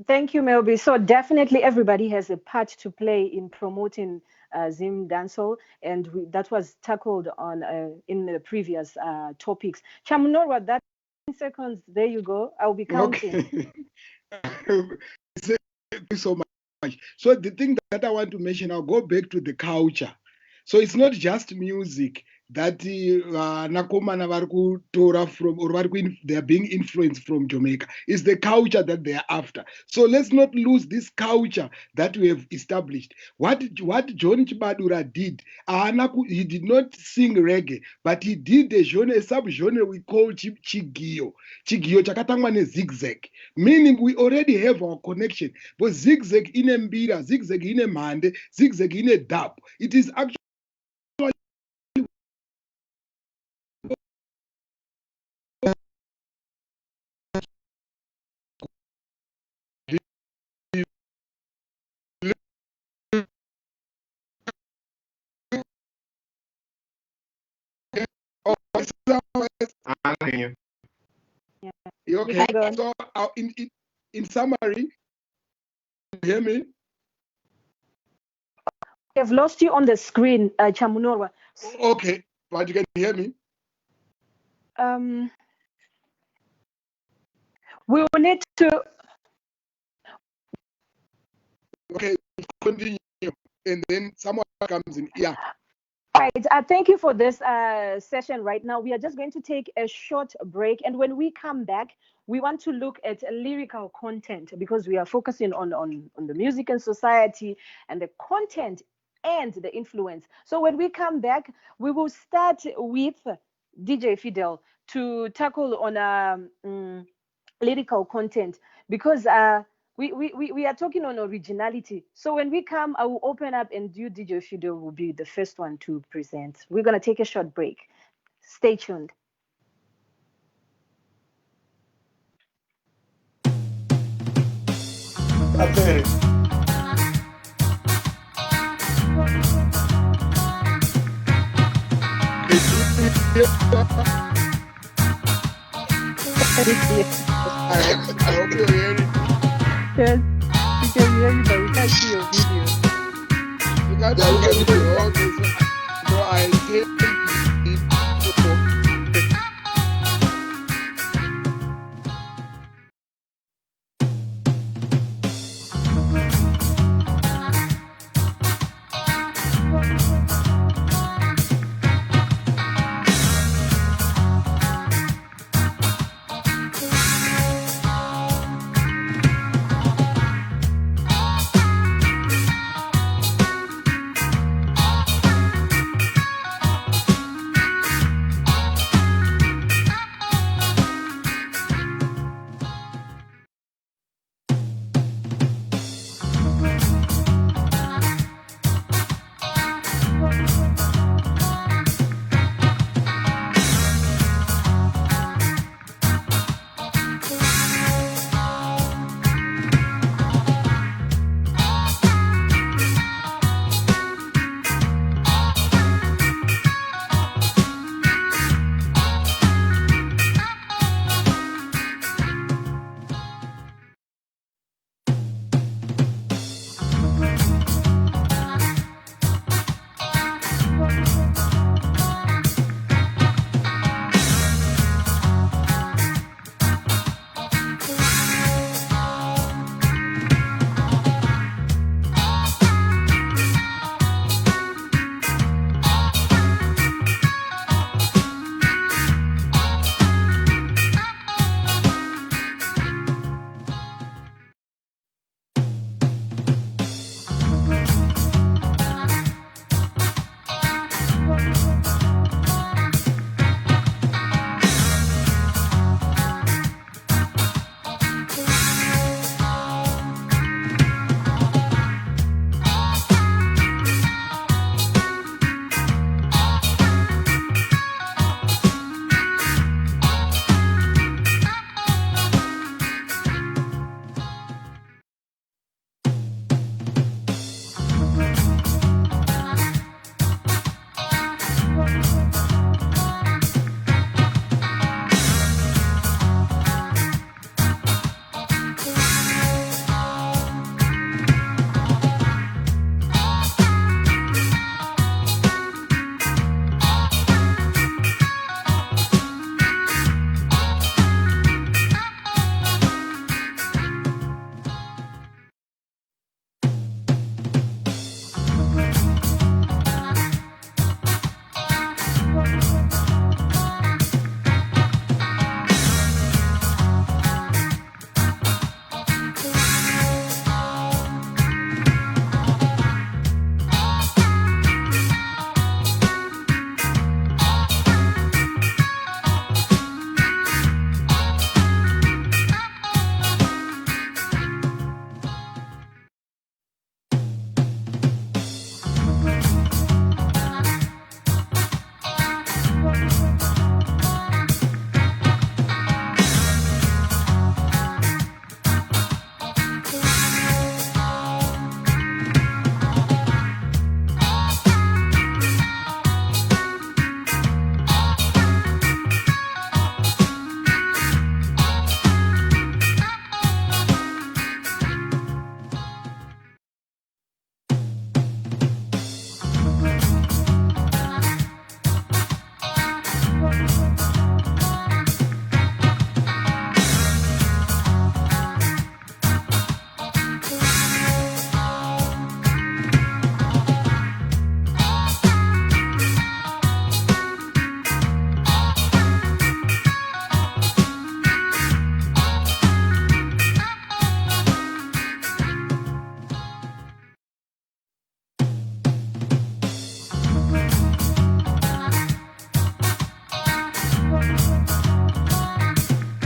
Thank you, Melby. So definitely everybody has a part to play in promoting ZimDancehall, and that was tackled on in the previous topics. Chamnorwa, that 10 seconds, there you go. I'll be counting. Okay. Thank you so much. So the thing that I want to mention, I'll go back to the culture. So it's not just music that Nakomana vari kutora from, or they are being influenced from Jamaica. It's the culture that they are after. So let's not lose this culture that we have established. What John Chibadura did, he did not sing reggae, but he did a sub-genre we call Chigio. Chigio chakatangwa ne zigzag. Meaning we already have our connection. But zigzag in a mbira, zigzag in a mande, zigzag in a dub. It is actually I'm hearing you. Yeah. okay. So in summary, you hear me? I've lost you on the screen, Chamunorwa. Okay, but you can hear me. We will need to. Okay, continue, and then someone comes in. Yeah. Right. Thank you for this session right now. We are just going to take a short break. And when we come back, we want to look at lyrical content, because we are focusing on the music and society and the content and the influence. So when we come back, we will start with DJ Fidel to tackle on lyrical content, because we are talking on originality. So when we come, I will open up, and you, DJ Fido, will be the first one to present. We're going to take a short break. Stay tuned. Okay. I hope you're hearing me. Yes, we can hear you, but we can't see your video. You can't Yeah, see we my can hear video. you. Okay, so I'll take it. So,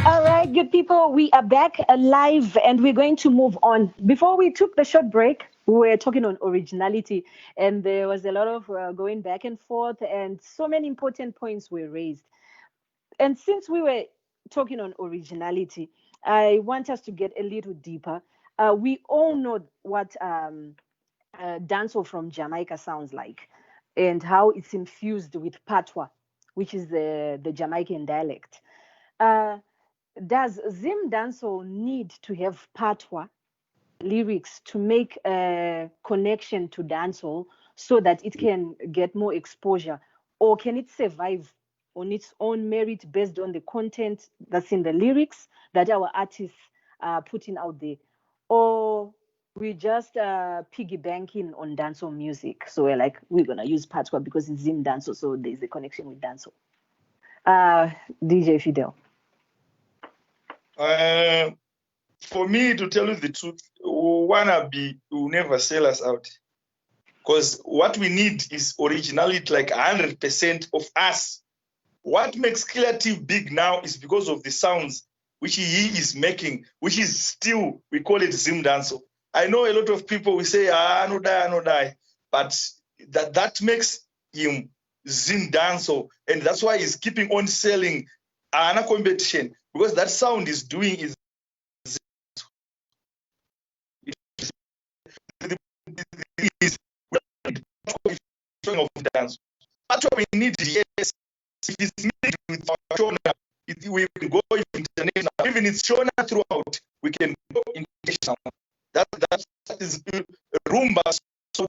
All right, good people, we are back live and we're going to move on. Before we took the short break, we were talking on originality and there was a lot of going back and forth, and so many important points were raised. And since we were talking on originality, I want us to get a little deeper. We all know what dancehall from Jamaica sounds like and how it's infused with patois, which is the Jamaican dialect. Uh, does ZimDancehall need to have patois lyrics to make a connection to dancehall so that it can get more exposure, or can it survive on its own merit based on the content that's in the lyrics that our artists are putting out there, or we just piggy banking on dancehall music? So we're like, we're gonna use patois because it's in dancehall, so there's a connection with dancehall. DJ Fidel. For me, to tell you the truth, wannabe will never sell us out. Because what we need is originality, like 100% of us. What makes Creative big now is because of the sounds which he is making, which is still, we call it ZimDancehall. I know a lot of people will say, no die. But that makes him ZimDancehall. And that's why he's keeping on selling a competition. Because that sound is doing is of dance. That's what we need. Yes, if it's made with our Shona, we can go international. Even it's Shona throughout, we can go international. That is rumba. So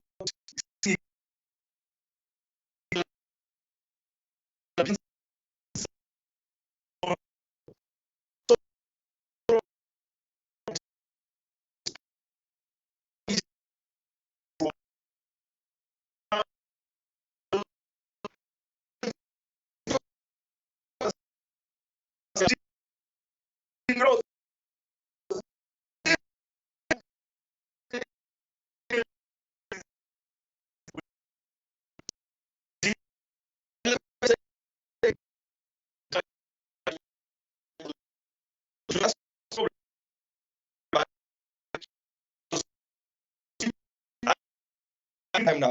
now.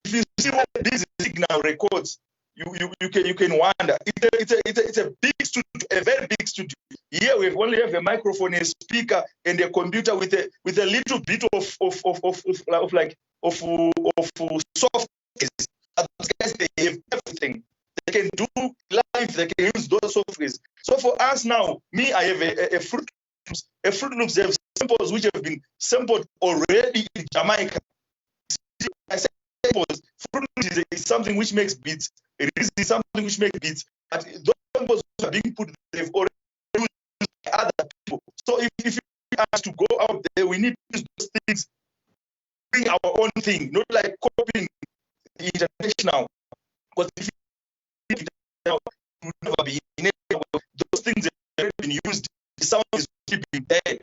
If you see what these signal records, you can wonder. It's a big studio, a very big studio. Here we only have a microphone, a speaker, and a computer with a little bit of software. Those guys, they have everything. They can do live. They can use those softwares. So for us now, me, I have a Fruit Loops. A Fruit Loops have samples which have been sampled already in Jamaica. I say samples. Fruit Loops is something which makes beats. It is something which makes beats. But those samples are being put, they've already used by other people. So if you ask to go out there, we need to use those things, bring our own thing, not like copying the international. Because if you international, it will never be in those things have already been used. The sound is keeping there.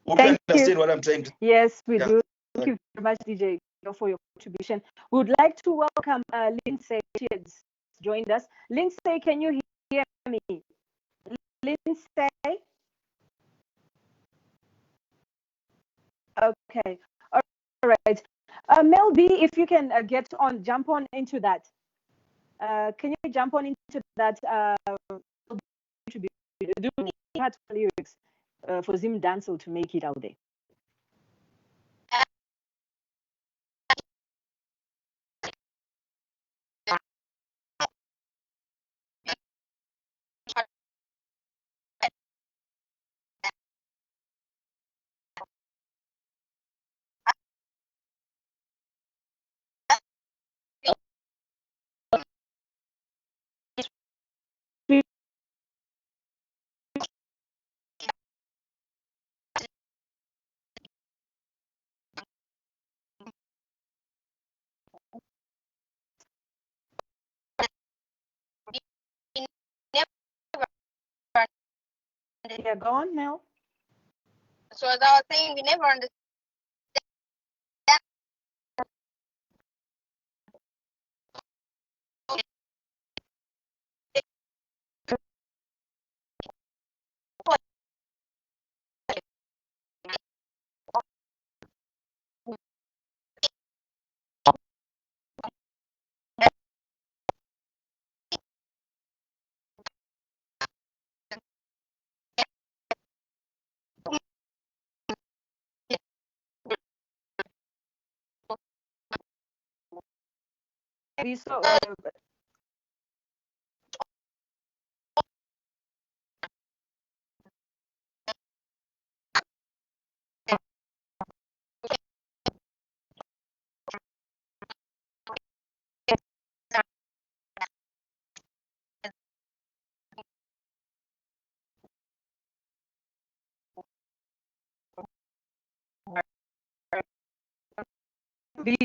Hope you understand what I'm saying. Yes, we do. Thank you very much, DJ, for your contribution. We would like to welcome Lindsay. She has joined us. Lindsay, can you hear me? Lindsay? Okay. All right. Mel B, if you can jump on into that. Can you jump on into that? Do we need lyrics for ZimDancehall to make it out there? Yeah, go on, Mel. So as I was saying, we never understand. So,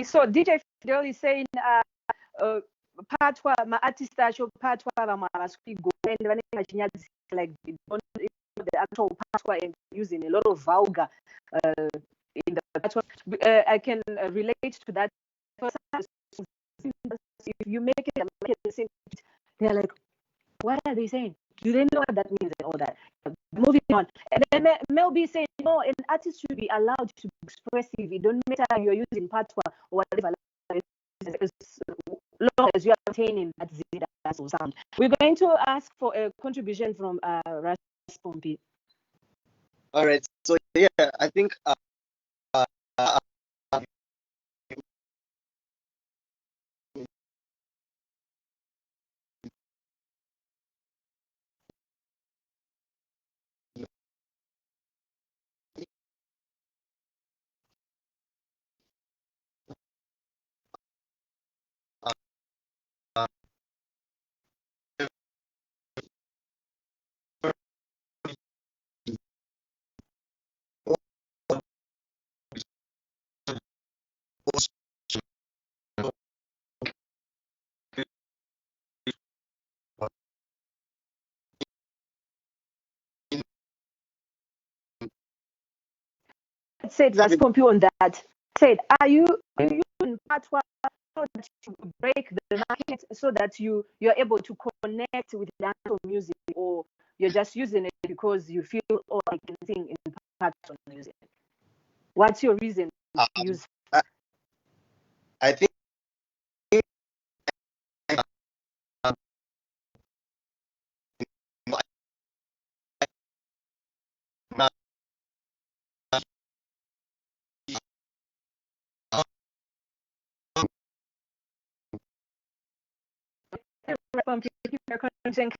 So DJ Fidel is saying patwa ma artist asho patwa go and like the actual patwa and using a lot of vulgar in the patwa. I can relate to that. If you make it the same, they're like, what are they saying? Do they know what that means and all that? Moving on. And then Mel B saying, no, an artist should be allowed to be expressive. It don't matter you're using patwa or whatever, as long as you are maintaining that ZimDancehall sound. We're going to ask for a contribution from Ras Pompi. All right. So yeah, I think Said Ras Pompi on that. Said, are you using patwa so that you break the market, so that you're able to connect with dancehall music, or you're just using it because you feel, oh, I can sing in patwa music? What's your reason to use? I think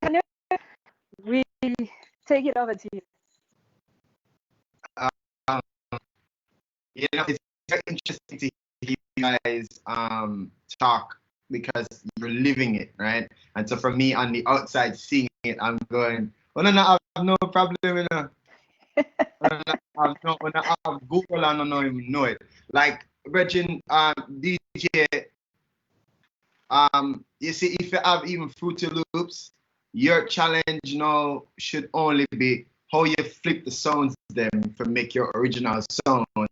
Can you really take it over to you? It's very interesting to hear you guys talk, because you're living it, right? And so for me, on the outside seeing it, I'm going, oh no, I have no problem, you know. I have Google and I don't even know it. Like Virgin DJ, you see, if you have even Fruity Loops, your challenge now should only be how you flip the sounds them for make your original sounds for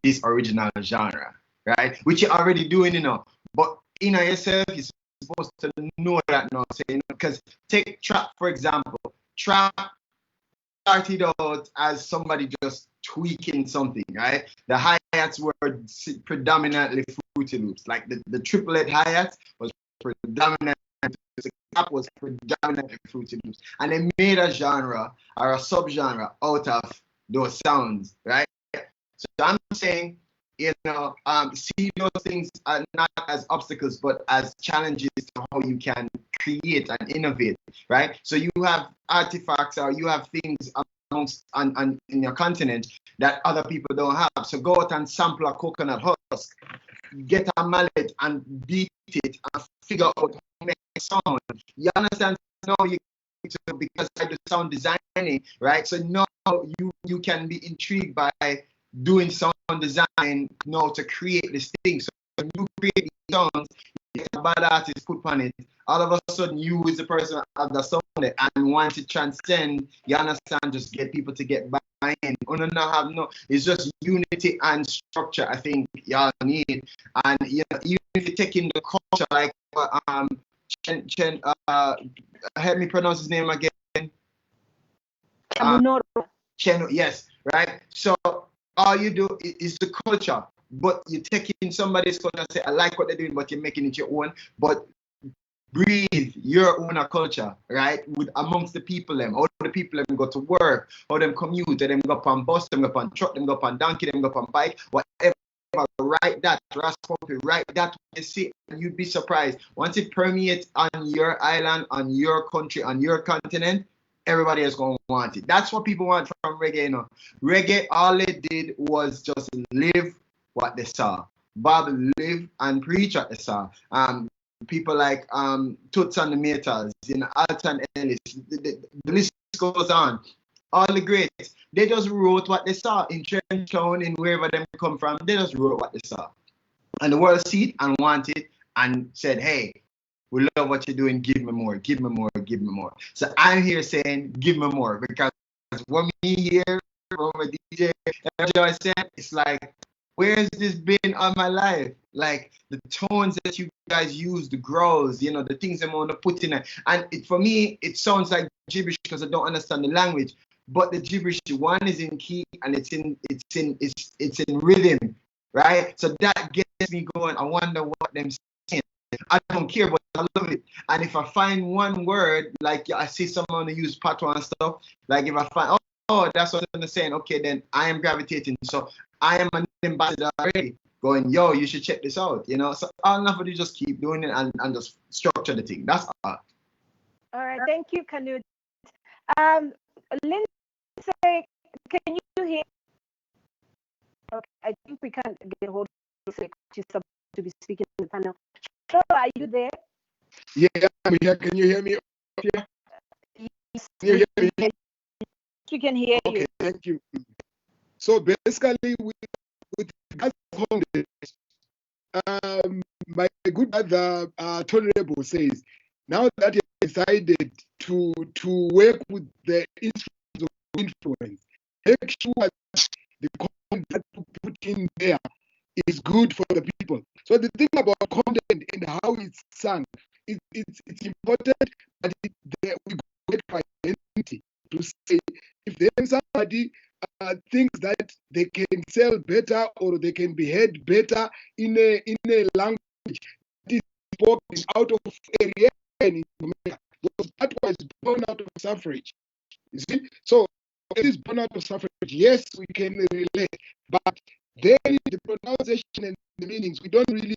this original genre, right? Which you're already doing, you know. But in yourself, you're supposed to know that now. So, you know, because take trap, for example. Trap started out as somebody just tweaking something, right? The hi-hats were predominantly Fruity Loops. Like the triplet hi-hats was predominant, the clap was predominantly Fruity Loops. And they made a genre or a subgenre out of those sounds, right? So I'm saying, you know, see those things not as obstacles, but as challenges to how you can create and innovate, right? So you have artifacts or you have things amongst and in your continent that other people don't have. So go out and sample a coconut husk, get a mallet and beat it and figure out how to make a sound. You understand? Now you because I do sound designing, right? So now you can be intrigued by doing sound design now to create this thing. So when you create these sounds, you get a bad artist put on it. All of a sudden, you is the person of the sound and want to transcend. You understand? Just get people to get buy-in. It's just unity and structure. I think y'all need, and you know, even if you're taking the culture, like help me pronounce his name again. Cheno, yes, right. So all you do is the culture, but you're taking somebody's culture and say, I like what they're doing, but you're making it your own. But breathe your own culture, right? With amongst the people them, how the people them go to work, how them commute, them go up on bus, them go up on truck, them go up on donkey, them go up on bike, whatever. Write that, write that. You see, you'd be surprised once it permeates on your island, on your country, on your continent. Everybody is going to want it. That's what people want from reggae. You know, reggae, all it did was just live what they saw. Bob live and preach what they saw. People like Toots and the Meters, you know, Alton Ellis, the list goes on. All the greats, they just wrote what they saw in Trenchtown, in wherever them come from. They just wrote what they saw. And the world see it and want it and said, hey, we love what you're doing. Give me more, give me more, give me more. So I'm here saying, give me more, because what me here from a DJ, I said, it's like, where's this been all my life? Like the tones that you guys use, the growls, you know, the things I'm gonna put in it. And for me, it sounds like gibberish because I don't understand the language. But the gibberish, one is in key and it's in rhythm, right? So that gets me going. I wonder what them saying. I don't care, but I love it. And if I find one word, like I see someone use patois and stuff, like if I find, oh, that's what I'm saying, okay, then I am gravitating. So I am an ambassador already, going, yo, you should check this out, you know. So all enough of you just keep doing it and just structure the thing. That's all. All right, thank you, Canute. Lindsay, can you hear? Okay, I think we can't get hold of Lindsay. She's supposed to be speaking in the panel. So, are you there? Yeah, I'm here. Can you hear me? Yeah. Yes, Can you hear me? you can hear you. Okay, thank you. So basically, with regards to content, my good brother Tolerable says, now that you decided to work with the instruments of influence, make sure that the content that you put in there is good for the people. So the thing about content and how it's sung, it's important, but we get for identity to say if then somebody thinks that they can sell better or they can be heard better in a language that is spoken out of area in Jamaica, because that was born out of suffrage. You see, so it is born out of suffrage. Yes, we can relate, but then the pronunciation and the meanings we don't really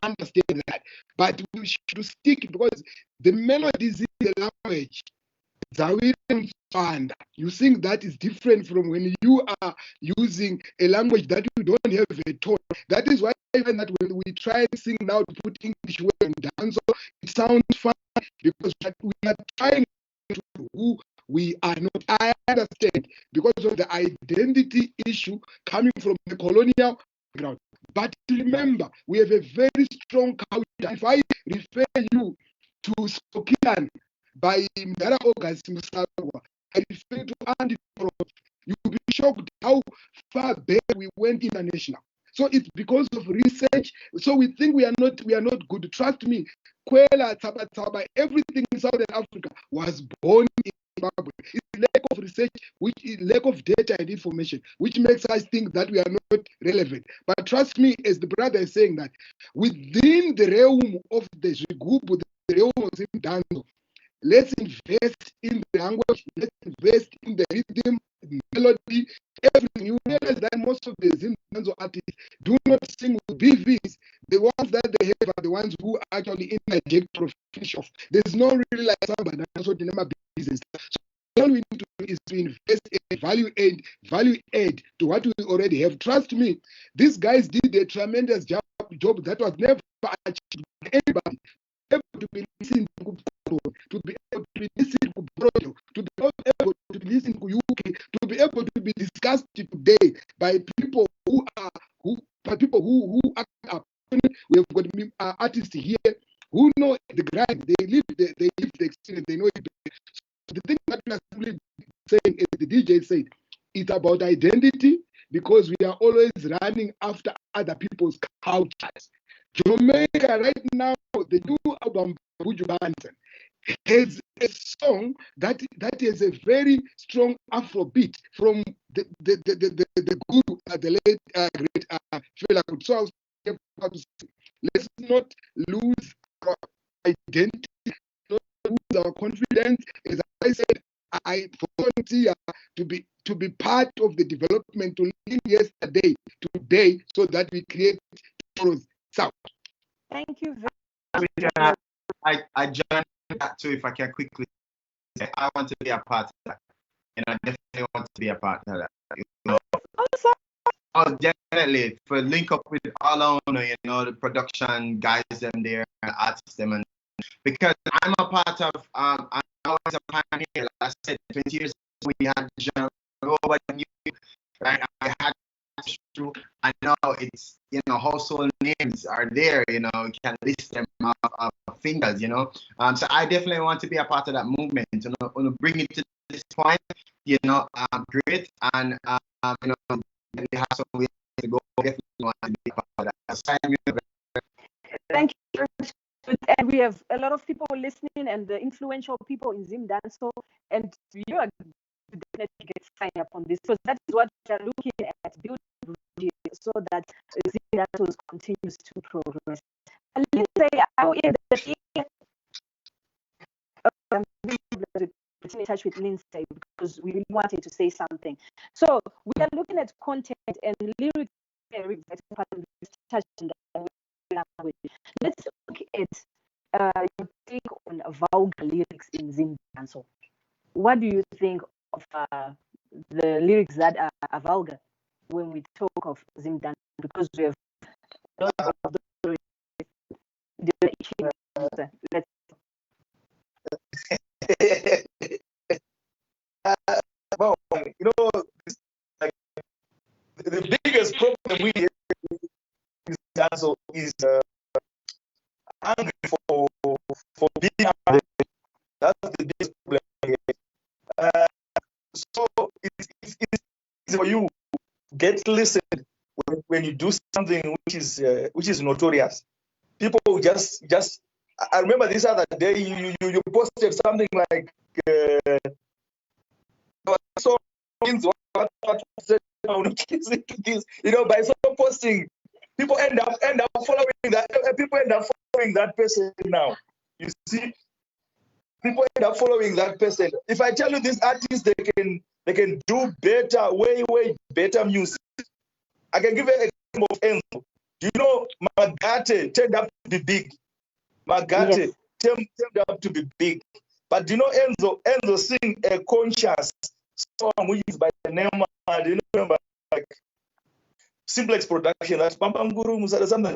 understand that. But we should stick, because the melodies in the language, you think that is different from when you are using a language that you don't have a tone. That is why even that when we try to sing now to put English word in dance, it sounds fun, because we are trying to who we are not. I understand, because of the identity issue coming from the colonial background. But remember, we have a very strong culture. If I refer you to Spokian by Mdara August Musalwa, I refer to Andy Prof, you'll be shocked how far back we went international. So it's because of research. So we think we are not good. Trust me, Kwela, Taba Taba, everything in Southern Africa was born in Zimbabwe. It's lack of research, which is lack of data and information, which makes us think that we are not relevant. But trust me, as the brother is saying, that within the realm of the Zigubu, the realm of ZimDancehall, let's invest in the language, let's invest in the rhythm, melody, everything. You realize that most of the ZimDancehall artists do not sing with BVs. The ones that they have are the ones who actually interject or finish off. There's no really like somebody that's what the number business. So all we need to do is to invest in value add to what we already have. Trust me, these guys did a tremendous job that was never achieved by anybody. Able to be listening to be able to be listening to Brodo, to be able to be listening to UK, to be able to be discussed today by people who are we have got artists here who know the grind, they live the experience, they know it. So the thing that we are simply saying, as the DJ said, it's about identity, because we are always running after other people's cultures. Jamaica right now, the new album Buju Banton has a song that has a very strong Afrobeat from the guru, the late great Fela Kuti. So let's not lose our identity, not lose our confidence. As I said, I volunteer to be part of the development, to learn yesterday, today, so that we create tomorrow's South. Thank you very much. I joined that too, if I can quickly say, I want to be a part of that. I definitely want to be a part of that. Oh, definitely. For link up with all owner, the production guys them there, artists them, and because I'm a part of I'm always a pioneer. Like I said, 20 years ago we had the genre, nobody knew, right? I had through. I know household names are there. You can list them off fingers. So I definitely want to be a part of that movement. Bring it to this point. Great, and we have some ways to go. Definitely want to be a part of that. Thank you very much. And we have a lot of people listening and the influential people in ZimDancehall, and you are definitely get signed up on this, because that is what we are looking at, building so that ZimDancehall continues to progress. And Lindsay, I will end in touch with Lindsay because we really wanted to say something. So we are looking at content and lyrics. Language. Let's look at your take on vulgar lyrics in ZimDancehall. What do you think of the lyrics that are vulgar when we talk of ZimDancehall? Because we have a lot of those. Let's well, like, the biggest problem we have in ZimDancehall is angry for being angry. That's the biggest problem. So it's easy for you get listened when you do something which is notorious. People just I remember this other day you posted something like so by so posting, people end up following that person now. You see, people end up following that person. If I tell you these artists, they can do better, way better music. I can give you an example of Enzo. Do you know Magate turned up to be big? Magate turned up to be big. But do you know Enzo sing a conscious song which is by the name do you remember like Simplex Production? That's Pampanguru Musada something.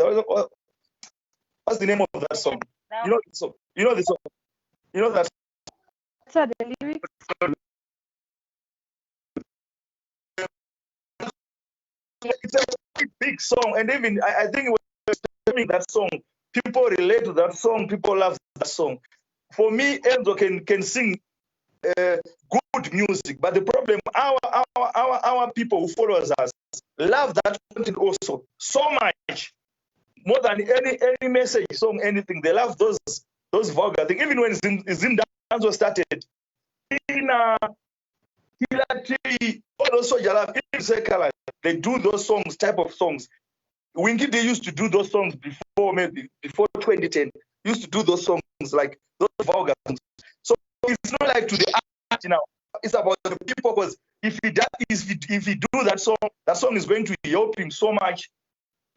What's the name of that song? You know the song. You know the song. You know that. What's the lyrics? It's a very big song, and even I think when that song, people relate to that song. People love that song. For me, Enzo can sing good music, but the problem, our people who follow us love that content also so much, more than any message song, anything. They love those vulgar things. Even when ZimDancehall started, in also they do those songs, type of songs. Winky they used to do those songs before 2010. Used to do those songs like those vulgar songs. So it's not like to the art now. It's about the people, because if he do that song is going to help him so much.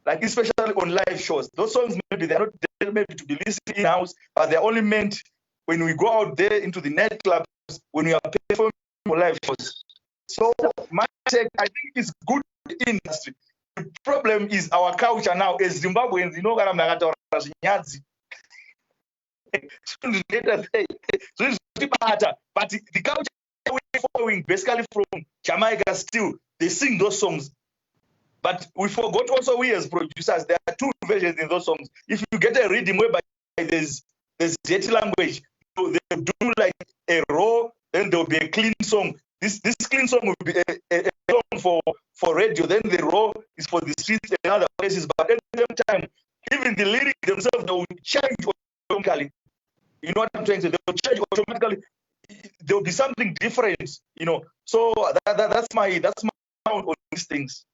Like especially on live shows, those songs maybe they're not meant to be listened in house, but they're only meant when we go out there into the nightclubs, when we are performing for live shows. So my take, I think it's good industry. The problem is our culture now as Zimbabweans, but the culture we're following basically from Jamaica still, they sing those songs. But we forgot also, we as producers, there are two versions in those songs. If you get a rhythm whereby there's dirty language, so they'll do like a raw, then there'll be a clean song. This clean song will be a song for radio, then the raw is for the streets and other places. But at the same time, even the lyrics themselves, they will change automatically. You know what I'm trying to say? They will change automatically. There will be something different, So that's my count on these things.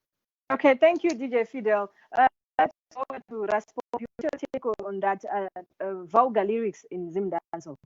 Okay, thank you, DJ Fidel. Let's go to Raspo. Your take on that vulgar lyrics in ZimDancehall.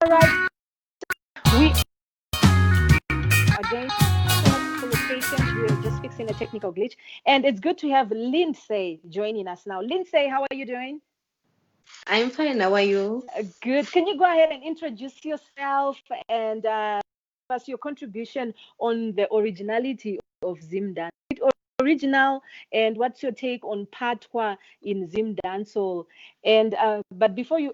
right, we again, so much for your patience. We're just fixing a technical glitch, and it's good to have Lindsay joining us now. Lindsay, how are you doing? I'm fine. How are you? Good. Can you go ahead and introduce yourself and give us your contribution on the originality of ZimDance? Original, and what's your take on Patwa in ZimDancehall? And but before you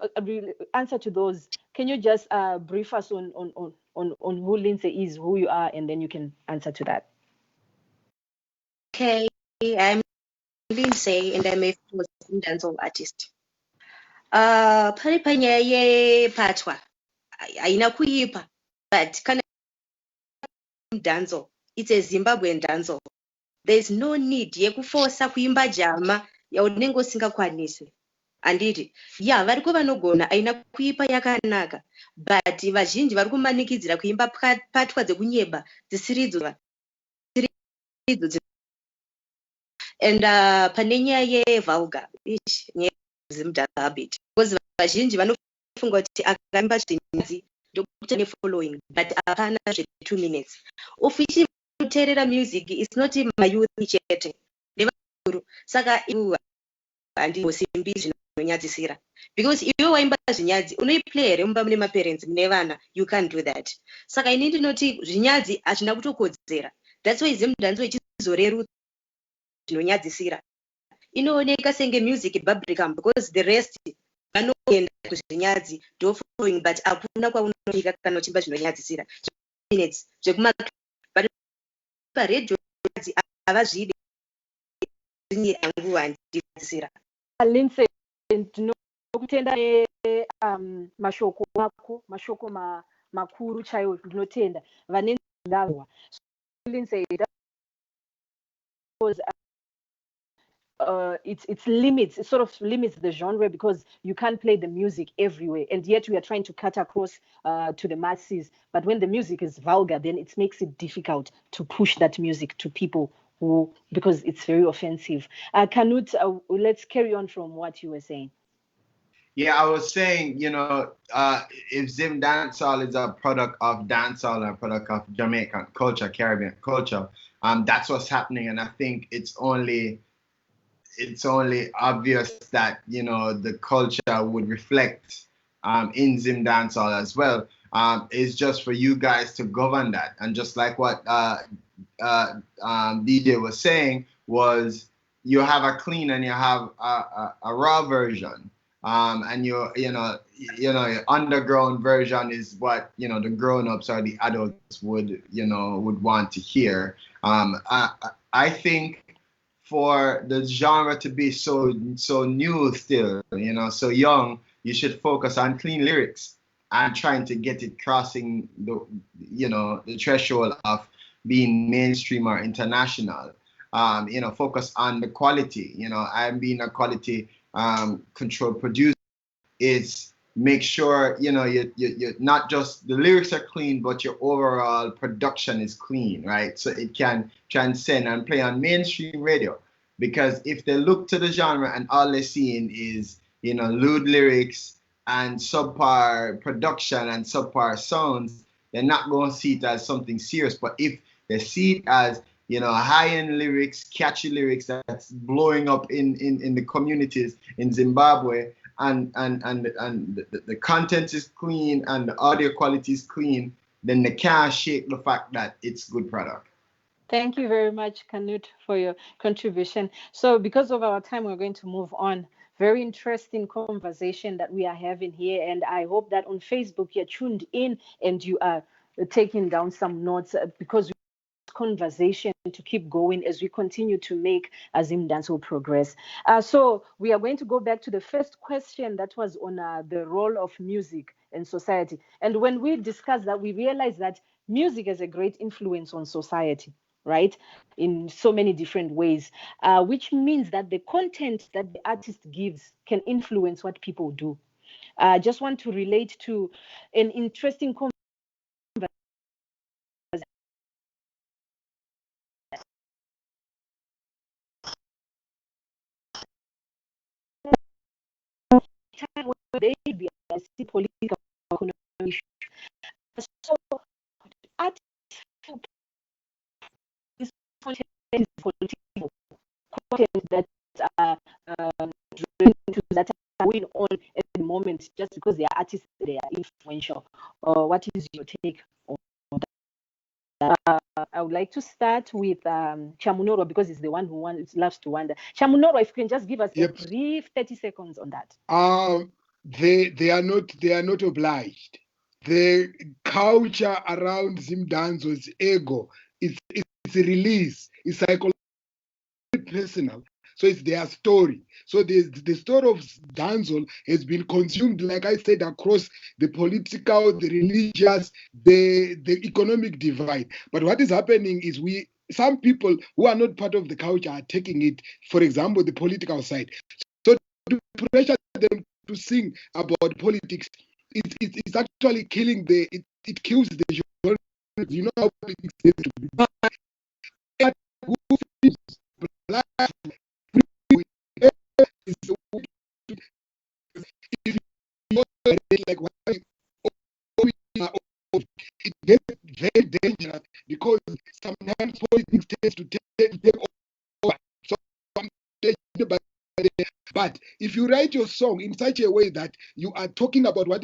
answer to those, can you just brief us on who Lindsay is, who you are, and then you can answer to that. Okay, I'm Lindsay and I'm a famous dancehall artist. Pari panya ye patwa. Aina kuipa, but kana dancehall. It's a Zimbabwean dancehall. There's no need yekuforsa kuimba jama yaunenge usingakwanisi. Anditi, yeah, variko vanogona aina kuipa yakanaka, but vazhinji vari kumanikidzira kuimba patwa dzekunyeba dzisiridzo and pane nyaya yevulgar zimudhabit because vazhinji vanofunga kuti akaimba zvinzi ndokuita nefollowing but hapana zve2 minutes of ichiteerera music is not mayouth chete nevakuru saka handisimbi zvinonyadzisira because iwe waimba zvinyadzi unoiplay here mumba mune maparents mune vana, you can't do that. Saka ini ndinoti zvinyadzi hazvina kutokodzera. That's why zimudhanzo ichizorerutsa zvinonyadzisira inooneka senge music bubblegum because the rest vanoenda kuzvinyadzi do following but hakuna kwaunofika kana uchimba zvinonyadzisira minutes zvekuma but paredio havazvide yangu handinyadzisira. Lindsay, ndinokutenda mashoko ako mashoko makuru chaiwo ndinotenda vane ngava. Lindsay, because it's limits, it sort of limits the genre because you can't play the music everywhere, and yet we are trying to cut across to the masses. But when the music is vulgar, then it makes it difficult to push that music to people who, because it's very offensive. Canute, let's carry on from what you were saying. Yeah, I was saying, if Zim Dancehall is a product of dancehall and a product of Jamaican culture, Caribbean culture, that's what's happening, and I think it's only obvious that the culture would reflect in Zim Dancehall as well. It's just for you guys to govern that, and just like what DJ was saying, was you have a clean and you have a raw version. And your underground version is what the grown-ups or the adults would want to hear. I think for the genre to be so new still, so young, you should focus on clean lyrics and trying to get it crossing the threshold of being mainstream or international. Focus on the quality. I'm being a quality control producer is make sure you not just the lyrics are clean, but your overall production is clean, right? So it can transcend and play on mainstream radio. Because if they look to the genre and all they're seeing is lewd lyrics and subpar production and subpar sounds, they're not going to see it as something serious. But if they see it as high-end lyrics, catchy lyrics that's blowing up in the communities in Zimbabwe, and the content is clean and the audio quality is clean, then they can't shake the fact that it's good product. Thank you very much, Canute, for your contribution. So because of our time, we're going to move on. Very interesting conversation that we are having here, and I hope that on Facebook you're tuned in and you are taking down some notes because conversation to keep going as we continue to make ZimDancehall progress. So we are going to go back to the first question that was on the role of music in society. And when we discussed that, we realized that music has a great influence on society, right? In so many different ways, which means that the content that the artist gives can influence what people do. I just want to relate to an interesting conversation time when they be political economic issues it's just because they are artists, they are influential. What is your take on that? I would like to start with Chamunoro because he's the one who loves to wonder. Chamunoro, if you can just give us a brief 30 seconds on that. They are not obliged. The culture around ZimDancehall's ego is a release. It's psychologically personal. So it's their story. So the story of dancehall has been consumed, like I said, across the political, the religious, the economic divide. But what is happening is some people who are not part of the culture are taking it, for example, the political side. So to pressure them to sing about politics, it's actually killing it kills the genre. You know how politics is to be done. Who feels black is if you like what it gets very dangerous because sometimes politics tends to take over. So but if you write your song in such a way that you are talking about what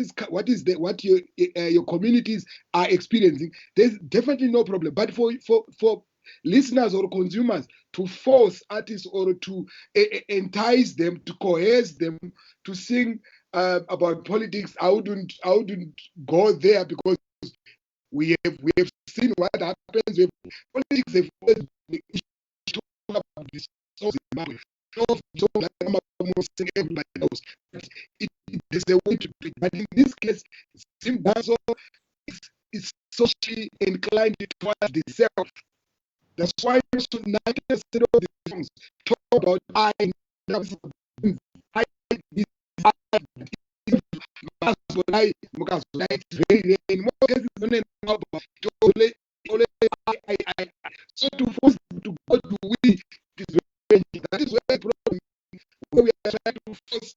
your communities are experiencing, there's definitely no problem. But for listeners or consumers to force artists or to entice them, to coerce them to sing about politics, I wouldn't go there because we have seen what happens with politics. Have always been about this. Everybody knows there's a way to do it. But in this case, ZimDancehall is socially inclined towards the self. That's why 90% of the songs talk about I so to force them to go to we, that is where the problem is, where we are trying to force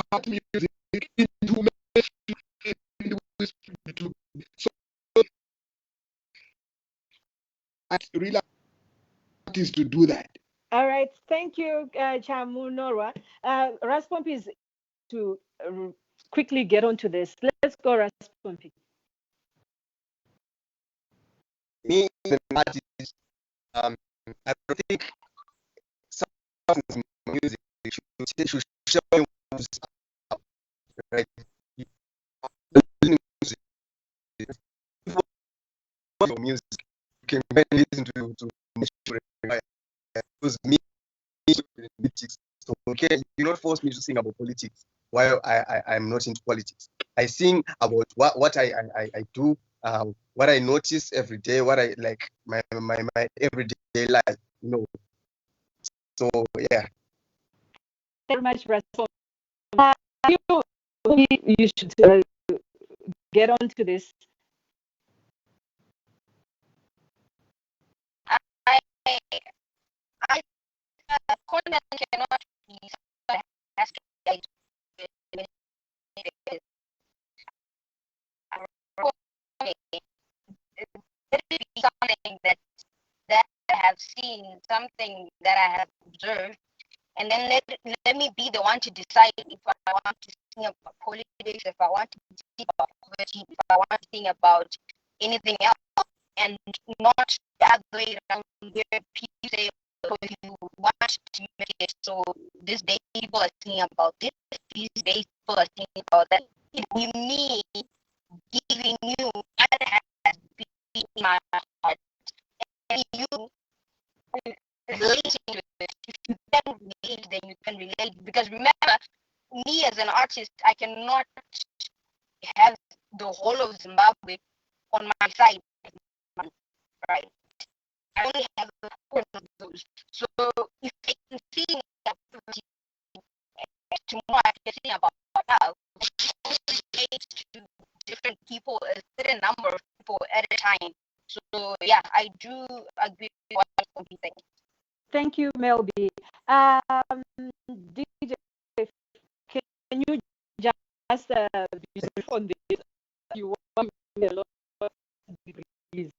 part music into so I really artists to do that. All right, thank you, Chamunora. Raspompi is to quickly get onto this. Let's go, Raspompi. Me, the artist, I don't think some music should show you right. Your music, you can listen to because me politics. So okay, you not force me to sing about politics while I'm not into politics. I sing about what I do, what I notice every day, what I like my everyday life, you know. So yeah. Very much, Raspompi. You should get onto this. Content cannot be something that I have seen, something that I have observed, and then let me be the one to decide if I want to sing about politics, if I want to sing about poverty, if I want to sing about anything else, and not the other way around where people say, oh, if you want to make it so this day people are singing about this, these days people are singing about that. It will me giving you what has been in my heart, and you relating to it. If you can relate, then you can relate. Because remember, me as an artist, I cannot have the whole of Zimbabwe on my side, right? I only have a portion of those. So if I can sing about tomorrow, I can sing about how relate to different people, a certain number of people at a time. So yeah, I do agree with what you're saying. Thank you, Melby. DJ, can you just be on this? You want me a lot of degrees.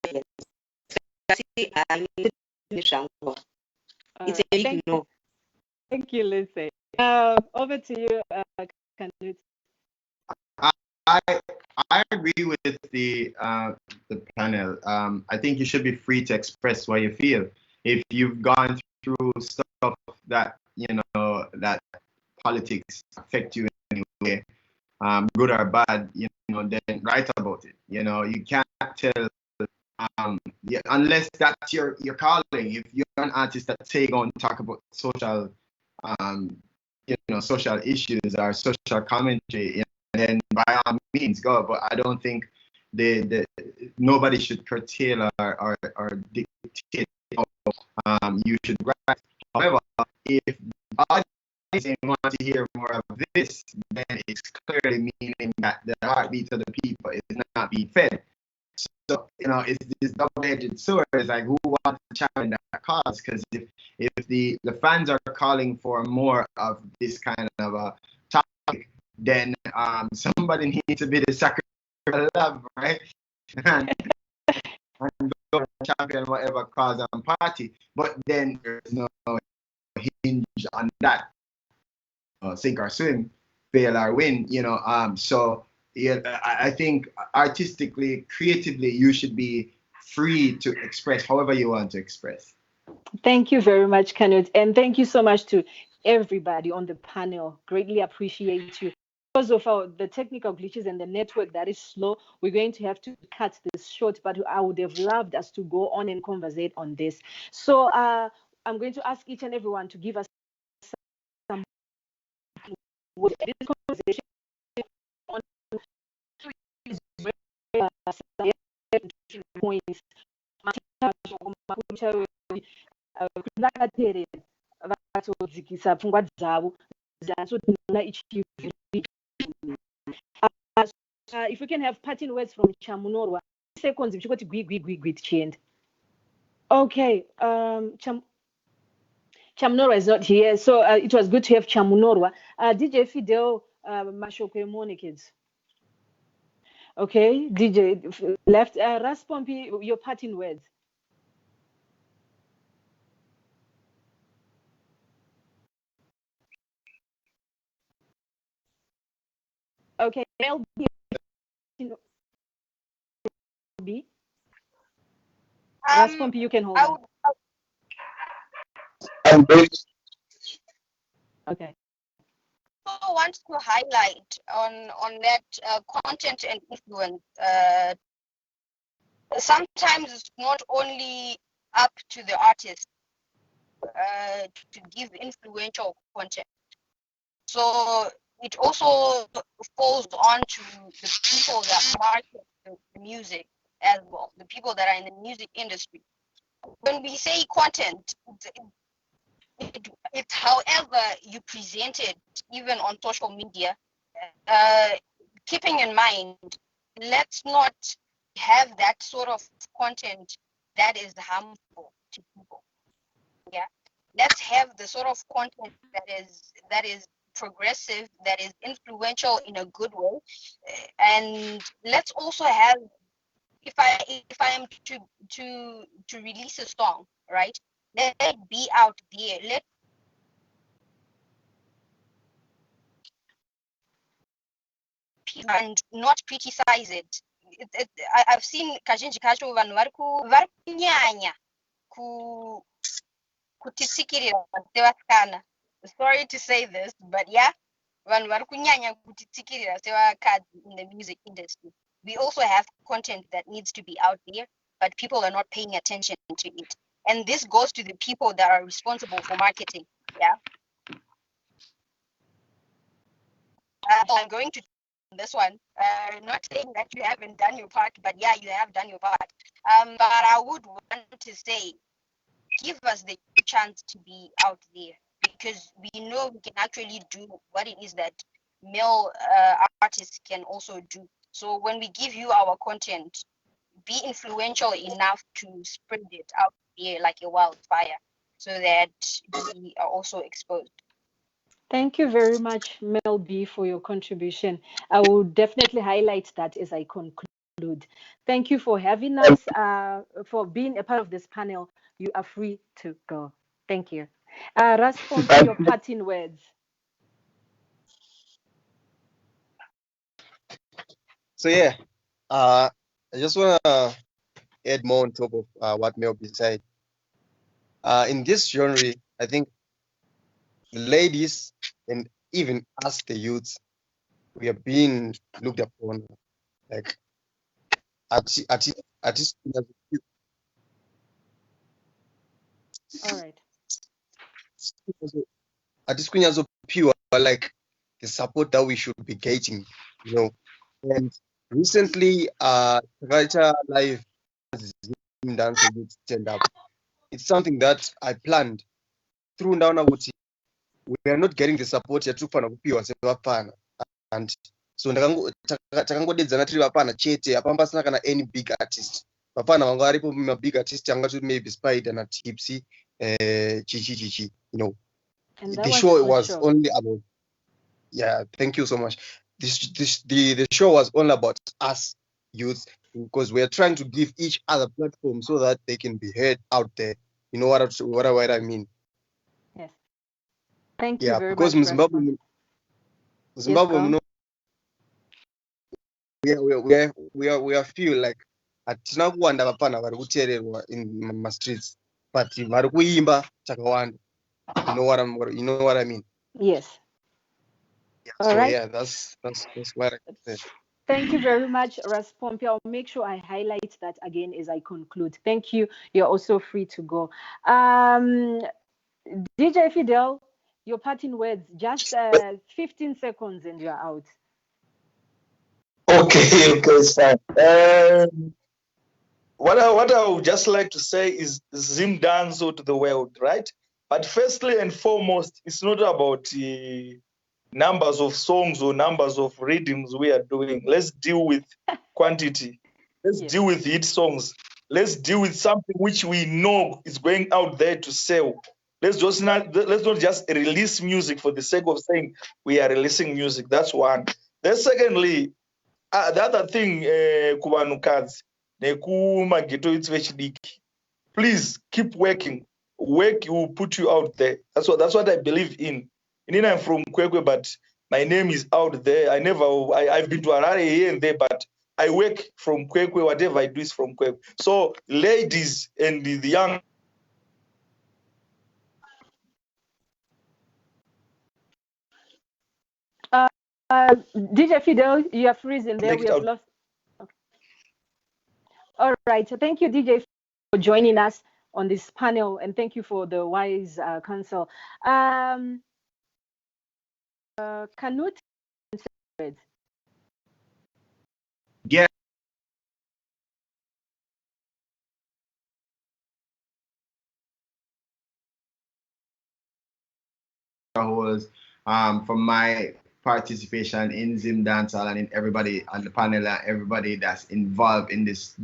silence. It's a big no. Thank you, Lucy. Over to you, Knut. I agree with the panel. I think you should be free to express what you feel. If you've gone through stuff that that politics affect you in any way, good or bad, then write about it. You can't tell unless that's your calling. If you're an artist that say go and talk about social social issues or social commentary, then by all means go. But I don't think nobody should curtail or dictate how you should write. However, if audience want to hear more of this, then it's clearly meaning that the heartbeat of the people is not being fed. So, it's this double-edged sword. It's like, who wants to challenge that cause? Because if the fans are calling for more of this kind of a topic, then somebody needs to be the sacrifice of love, right? and go champion whatever cause and party. But then there's no hinge on that. Sink or swim, fail or win, so yeah, I think artistically, creatively, you should be free to express however you want to express. Thank you very much, Knut. And thank you so much to everybody on the panel. Greatly appreciate you. Because of the technical glitches and the network that is slow, we're going to have to cut this short, but I would have loved us to go on and conversate on this. So I'm going to ask each and everyone to give us some this conversation on points. Vatodzikisa pfungwa dzavo if we can have parting words from Chamunorwa, seconds vichikoti gwi tichienda. Okay, Chamunorwa is not here, so it was good to have Chamunorwa. DJ Fidel, mashoko emone kids. Okay, DJ left. Raspompi, your parting words. Okay, LB. Raspompi, you can hold on. I'm very Okay. I want to highlight on that content and influence. Sometimes it's not only up to the artist to give influential content. So it also falls on to the people that market the music as well, the people that are in the music industry. When we say content, it's however you present it, even on social media, keeping in mind, let's not have that sort of content that is harmful to people. Yeah, let's have the sort of content that is progressive, that is influential in a good way, and let's also have, if I am to release a song, right, let it be out there, let and not criticize it. I've seen kazhinji kacho vanhu vari kunyanya kutitsikirira sevasikana. Sorry to say this, but yeah, vanhu vari kunyanya kutitsikirira sevakadzi in the music industry. We also have content that needs to be out there, but people are not paying attention to it. And this goes to the people that are responsible for marketing. Yeah. I'm going to this one, not saying that you haven't done your part, but yeah, you have done your part. But I would want to say, give us the chance to be out there, because we know we can actually do what it is that male artists can also do. So when we give you our content, be influential enough to spread it out there like a wildfire, so that we are also exposed. Thank you very much, Mel B, for your contribution. I will definitely highlight that as I conclude. conclude. Thank you for having us, for being a part of this panel. You are free to go. Thank you. Ras Pompey, your parting words. So yeah, I just wanna add more on top of what Melby said. In this genre, I think the ladies and even us, the youths, we are being looked upon like artists All right. artists as pure like the support that we should be getting, you know. And recently, culture live dance with stand up. It's something that I planned through down kuti we are not getting the support yatirikufana kupiwa sevafana, and so takangodedzana tiri vapana chete, hapana pasina kana any big artist. Vapana vanga varipo mabig artist anga maybe Spider na Tipsy chichi, you know. And that The was show a good was show. only about, yeah, thank you so much. The show was all about us youth, because we are trying to give each other platform so that they can be heard out there. You know what I mean? Yes. Thank you Yeah, very because much, Ras Pompey. Yes, Zimbabwe, go. we are feel like hatina kuwanda vapana vari kuteererwa in my streets, but vari kuimba chakawanda. You know what I mean? Yes. Yeah. All So right. yeah, that's what I can say. Thank you very much, Ras Pompey. I'll make sure I highlight that again as I conclude. Thank you. You're also free to go. DJ Fidel, your parting words, just 15 seconds and you're out. Okay, it's fine. What I would just like to say is ZimDancehall to the world, right? But firstly and foremost, it's not about numbers of songs or numbers of rhythms we are doing. Let's deal with quantity. Let's Yes. deal with hit songs. Let's deal with something which we know is going out there to sell. Let's not just release music for the sake of saying we are releasing music. That's one. Then secondly, the other thing, kuvanhukadzi nekumagetoits vechidiki, please keep working. Work will put you out there. That's what I believe in. And I'm from Kwekwe, but my name is out there. I've been to Harare here and there, but I work from Kwekwe. Whatever I do is from Kwekwe. So ladies and the young, DJ Fidel, you are freezing there. make We it have out. lost. Okay. All right. So thank you, DJ, for joining us on this panel, and thank you for the wise counsel. Canute, Yeah. Holds from my participation in ZimDancehall and in everybody on the panel and everybody that's involved in this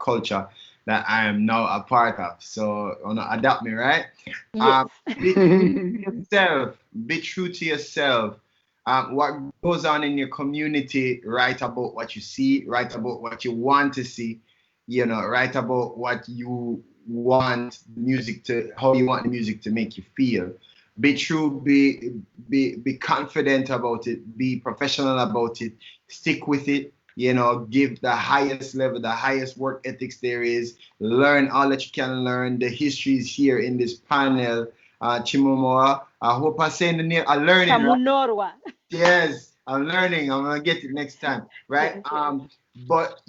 culture that I am now a part of. So wanna adapt me, right? yes. Be true to yourself. Be true to yourself. What goes on in your community, write about what you see, write about what you want to see, write about what you want music to, how you want the music to make you feel. Be true, be confident about it, be professional about it, stick with it, give the highest level, the highest work ethics there is, learn all that you can learn. The history is here in this panel. Chimomoa, I hope I say the name, I'm learning, right? Chamunorwa. Yes, I'm learning. I'm gonna get it next time, right? Yes. But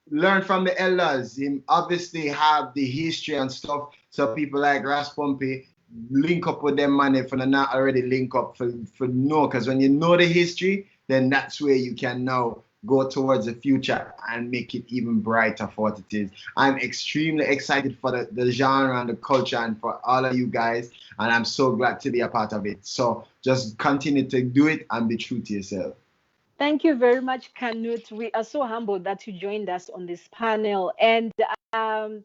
learn from the elders. Him obviously have the history and stuff. So people like Ras Pumpy link up with them man if they're not already link up for no, because when you know the history, then that's where you can now go towards the future and make it even brighter for what it is. I'm extremely excited for the genre and the culture and for all of you guys, and I'm so glad to be a part of it. So just continue to do it and be true to yourself. Thank you very much, Canute. We are so humbled that you joined us on this panel. And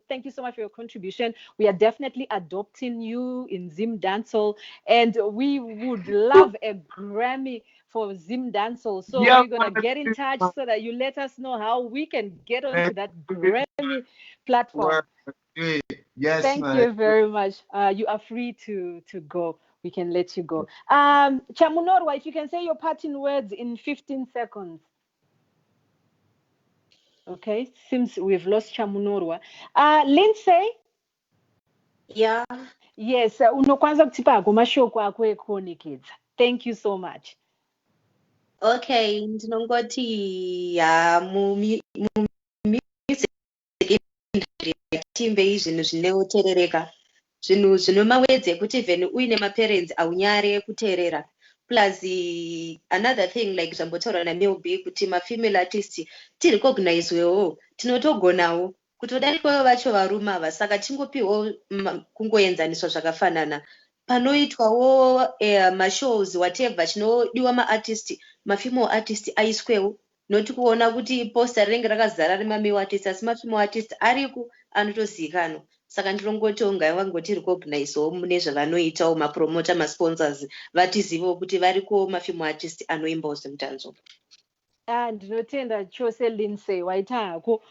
thank you so much for your contribution. We are definitely adopting you in ZimDancehall. And we would love a Grammy for ZimDancehall. So Yeah, we're gonna get in touch so that you let us know how we can get onto that Grammy platform. Yes, Thank man. you very much. You are free to go. We can let you go. Chamunorwa, if you can say your parting words in 15 seconds. Okay, seems we've lost Chamunorwa. Lindsay? Yeah. Yes, unokwanisa kutipa ako mashoko ako ekuonekedza. Thank you so much. Okay, ndinongoti music industry timbei zvinhu zvinoteerereka, zvinhu zvino mawedzi ekuti even uine maparents aunyari ekuteerera. Plus another thing like zvambotaurwa naMilby kuti mafemale artist tirecognizewewo, tinotogonawo kutodarikawo vacho varume ava, saka tingopiwo kungoenzaniswa zvakafanana panoitwawo mashows whatever chinodiwa maartist mafemale artist aiswewo, noti kuona kuti posta rinenge rakazara remamale artist asi mafemale artist ariko anotozivikanwa. Saka ndinongoti ngavangoti recognizewo mune zvavanoitawo, mapromota, masponsors vatizivewo kuti variko mafemale artist anoimbawo ZimDancehall. Ndinotenda chose Lindsay waita hako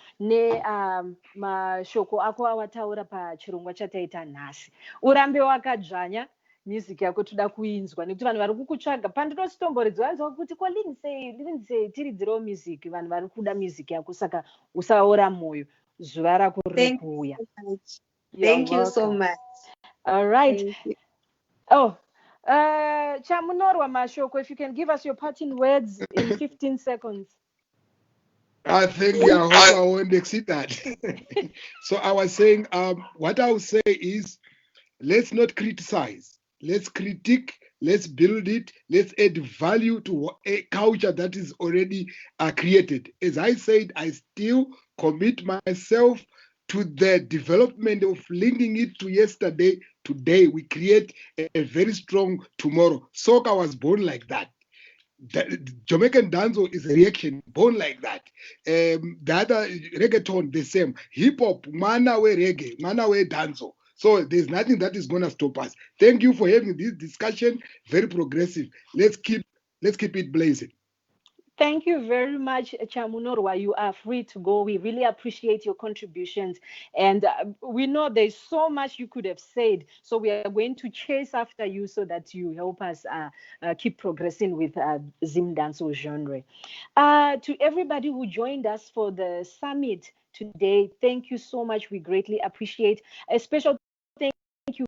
mashoko ako awataura pachirongwa chataita nhasi. Urambe wakadzvanya music yako toda kuinzwa nekuti vanhu vari kukutsvaga. Pandinositomboredza vanzwa kuti ko Lindsay tiridzirewo music, vanhu vari kuda music yako, saka usaora moyo. Zuva rako riri kuuya. Thank you so much. All right. Oh, Chamunorwa Mashoko, if you can give us your parting words in 15 seconds. I think I hope I won't exceed that. So I was saying, what I would say is, let's not criticize. Let's critique. Let's build it. Let's add value to a culture that is already created. As I said, I still commit myself to the development of linking it to yesterday. Today, we create a very strong tomorrow. Soca was born like that. The Jamaican dancehall is a reaction, born like that. The other reggaeton, the same. Hip hop, mana we reggae, mana we dancehall. So there's nothing that is going to stop us. Thank you for having this discussion. Very progressive. Let's keep it blazing. Thank you very much, Chamunorwa. You are free to go. We really appreciate your contributions. And we know there's so much you could have said. So we are going to chase after you so that you help us keep progressing with ZimDancehall genre. To everybody who joined us for the summit today, thank you so much. We greatly appreciate. A special thank you.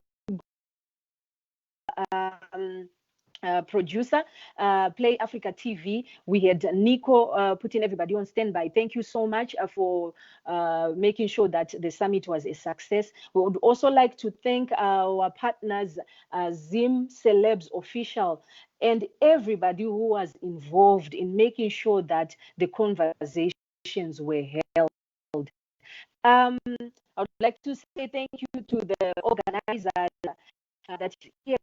Producer, Play Africa TV. We had Nico putting everybody on standby. Thank you so much for making sure that the summit was a success. We would also like to thank our partners, Zim Celebs Official, and everybody who was involved in making sure that the conversations were held. I would like to say thank you to the organizer that here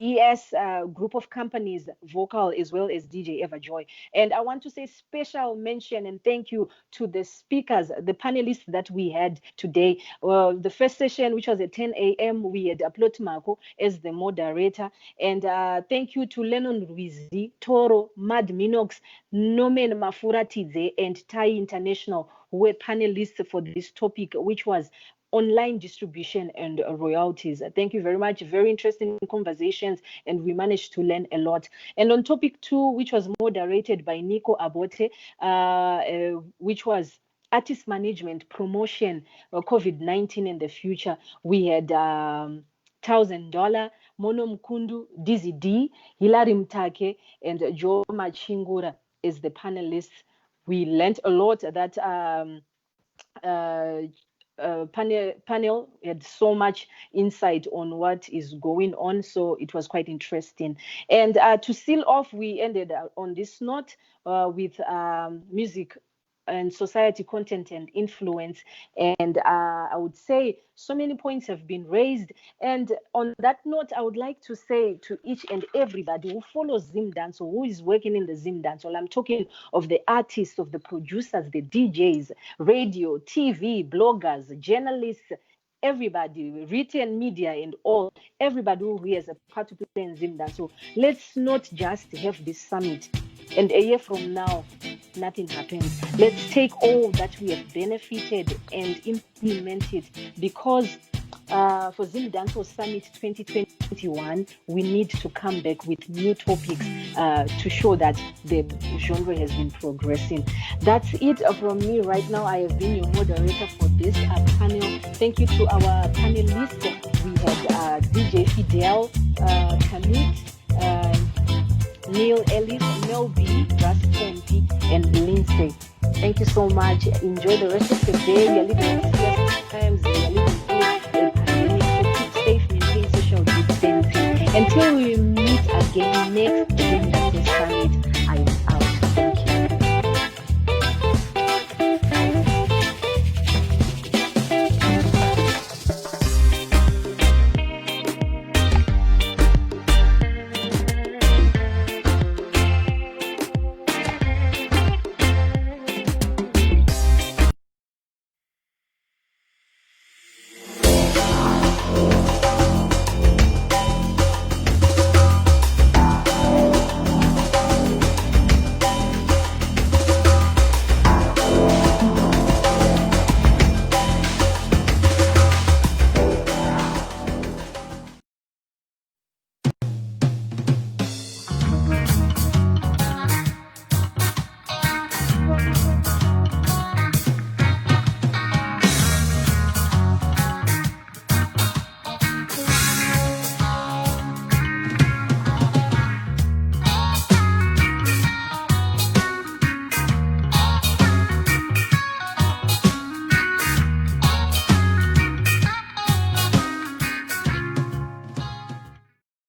ES group of companies, Vocal as well as DJ Everjoy. And I want to say special mention and thank you to the speakers, the panelists that we had today. The first session, which was at 10 a.m., we had Aplot Marco as the moderator. And thank you to Lennon Ruizi, Toro, Mad Minox, Nomen Mafuratidze, and Thai International, who were panelists for this topic, which was online distribution and royalties. Thank you very much. Very interesting conversations, and we managed to learn a lot. And on topic 2, which was moderated by Nico Abote, which was artist management, promotion, COVID-19 in the future, we had $1,000, Mono Mkundu, Dizzy D, Hilary Mtake, and Joe Machingura as the panelists. We learned a lot that panel had so much insight on what is going on, so it was quite interesting. And to seal off, we ended on this note with music and society content and influence. And I would say so many points have been raised. And on that note, I would like to say to each and everybody who follows ZimDancehall, who is working in the ZimDancehall, I'm talking of the artists, of the producers, the DJs, radio, TV, bloggers, journalists, everybody, written media and all, everybody who has a part to play in ZimDance. So let's not just have this summit and a year from now nothing happens. Let's take all that we have benefited and implement it, because for ZimDancehall Summit 2021, we need to come back with new topics to show that the genre has been progressing. That's it from me right now. I have been your moderator for this panel. Thank you to our panelists. We had DJ Fidel, Kamit, Neil Ellis, Mel B, Russ Pompey, and Lindsay. Thank you so much. Enjoy the rest of the day. We are living in serious times. We are living through a pandemic. So keep safe, maintain social distancing. Until we meet again next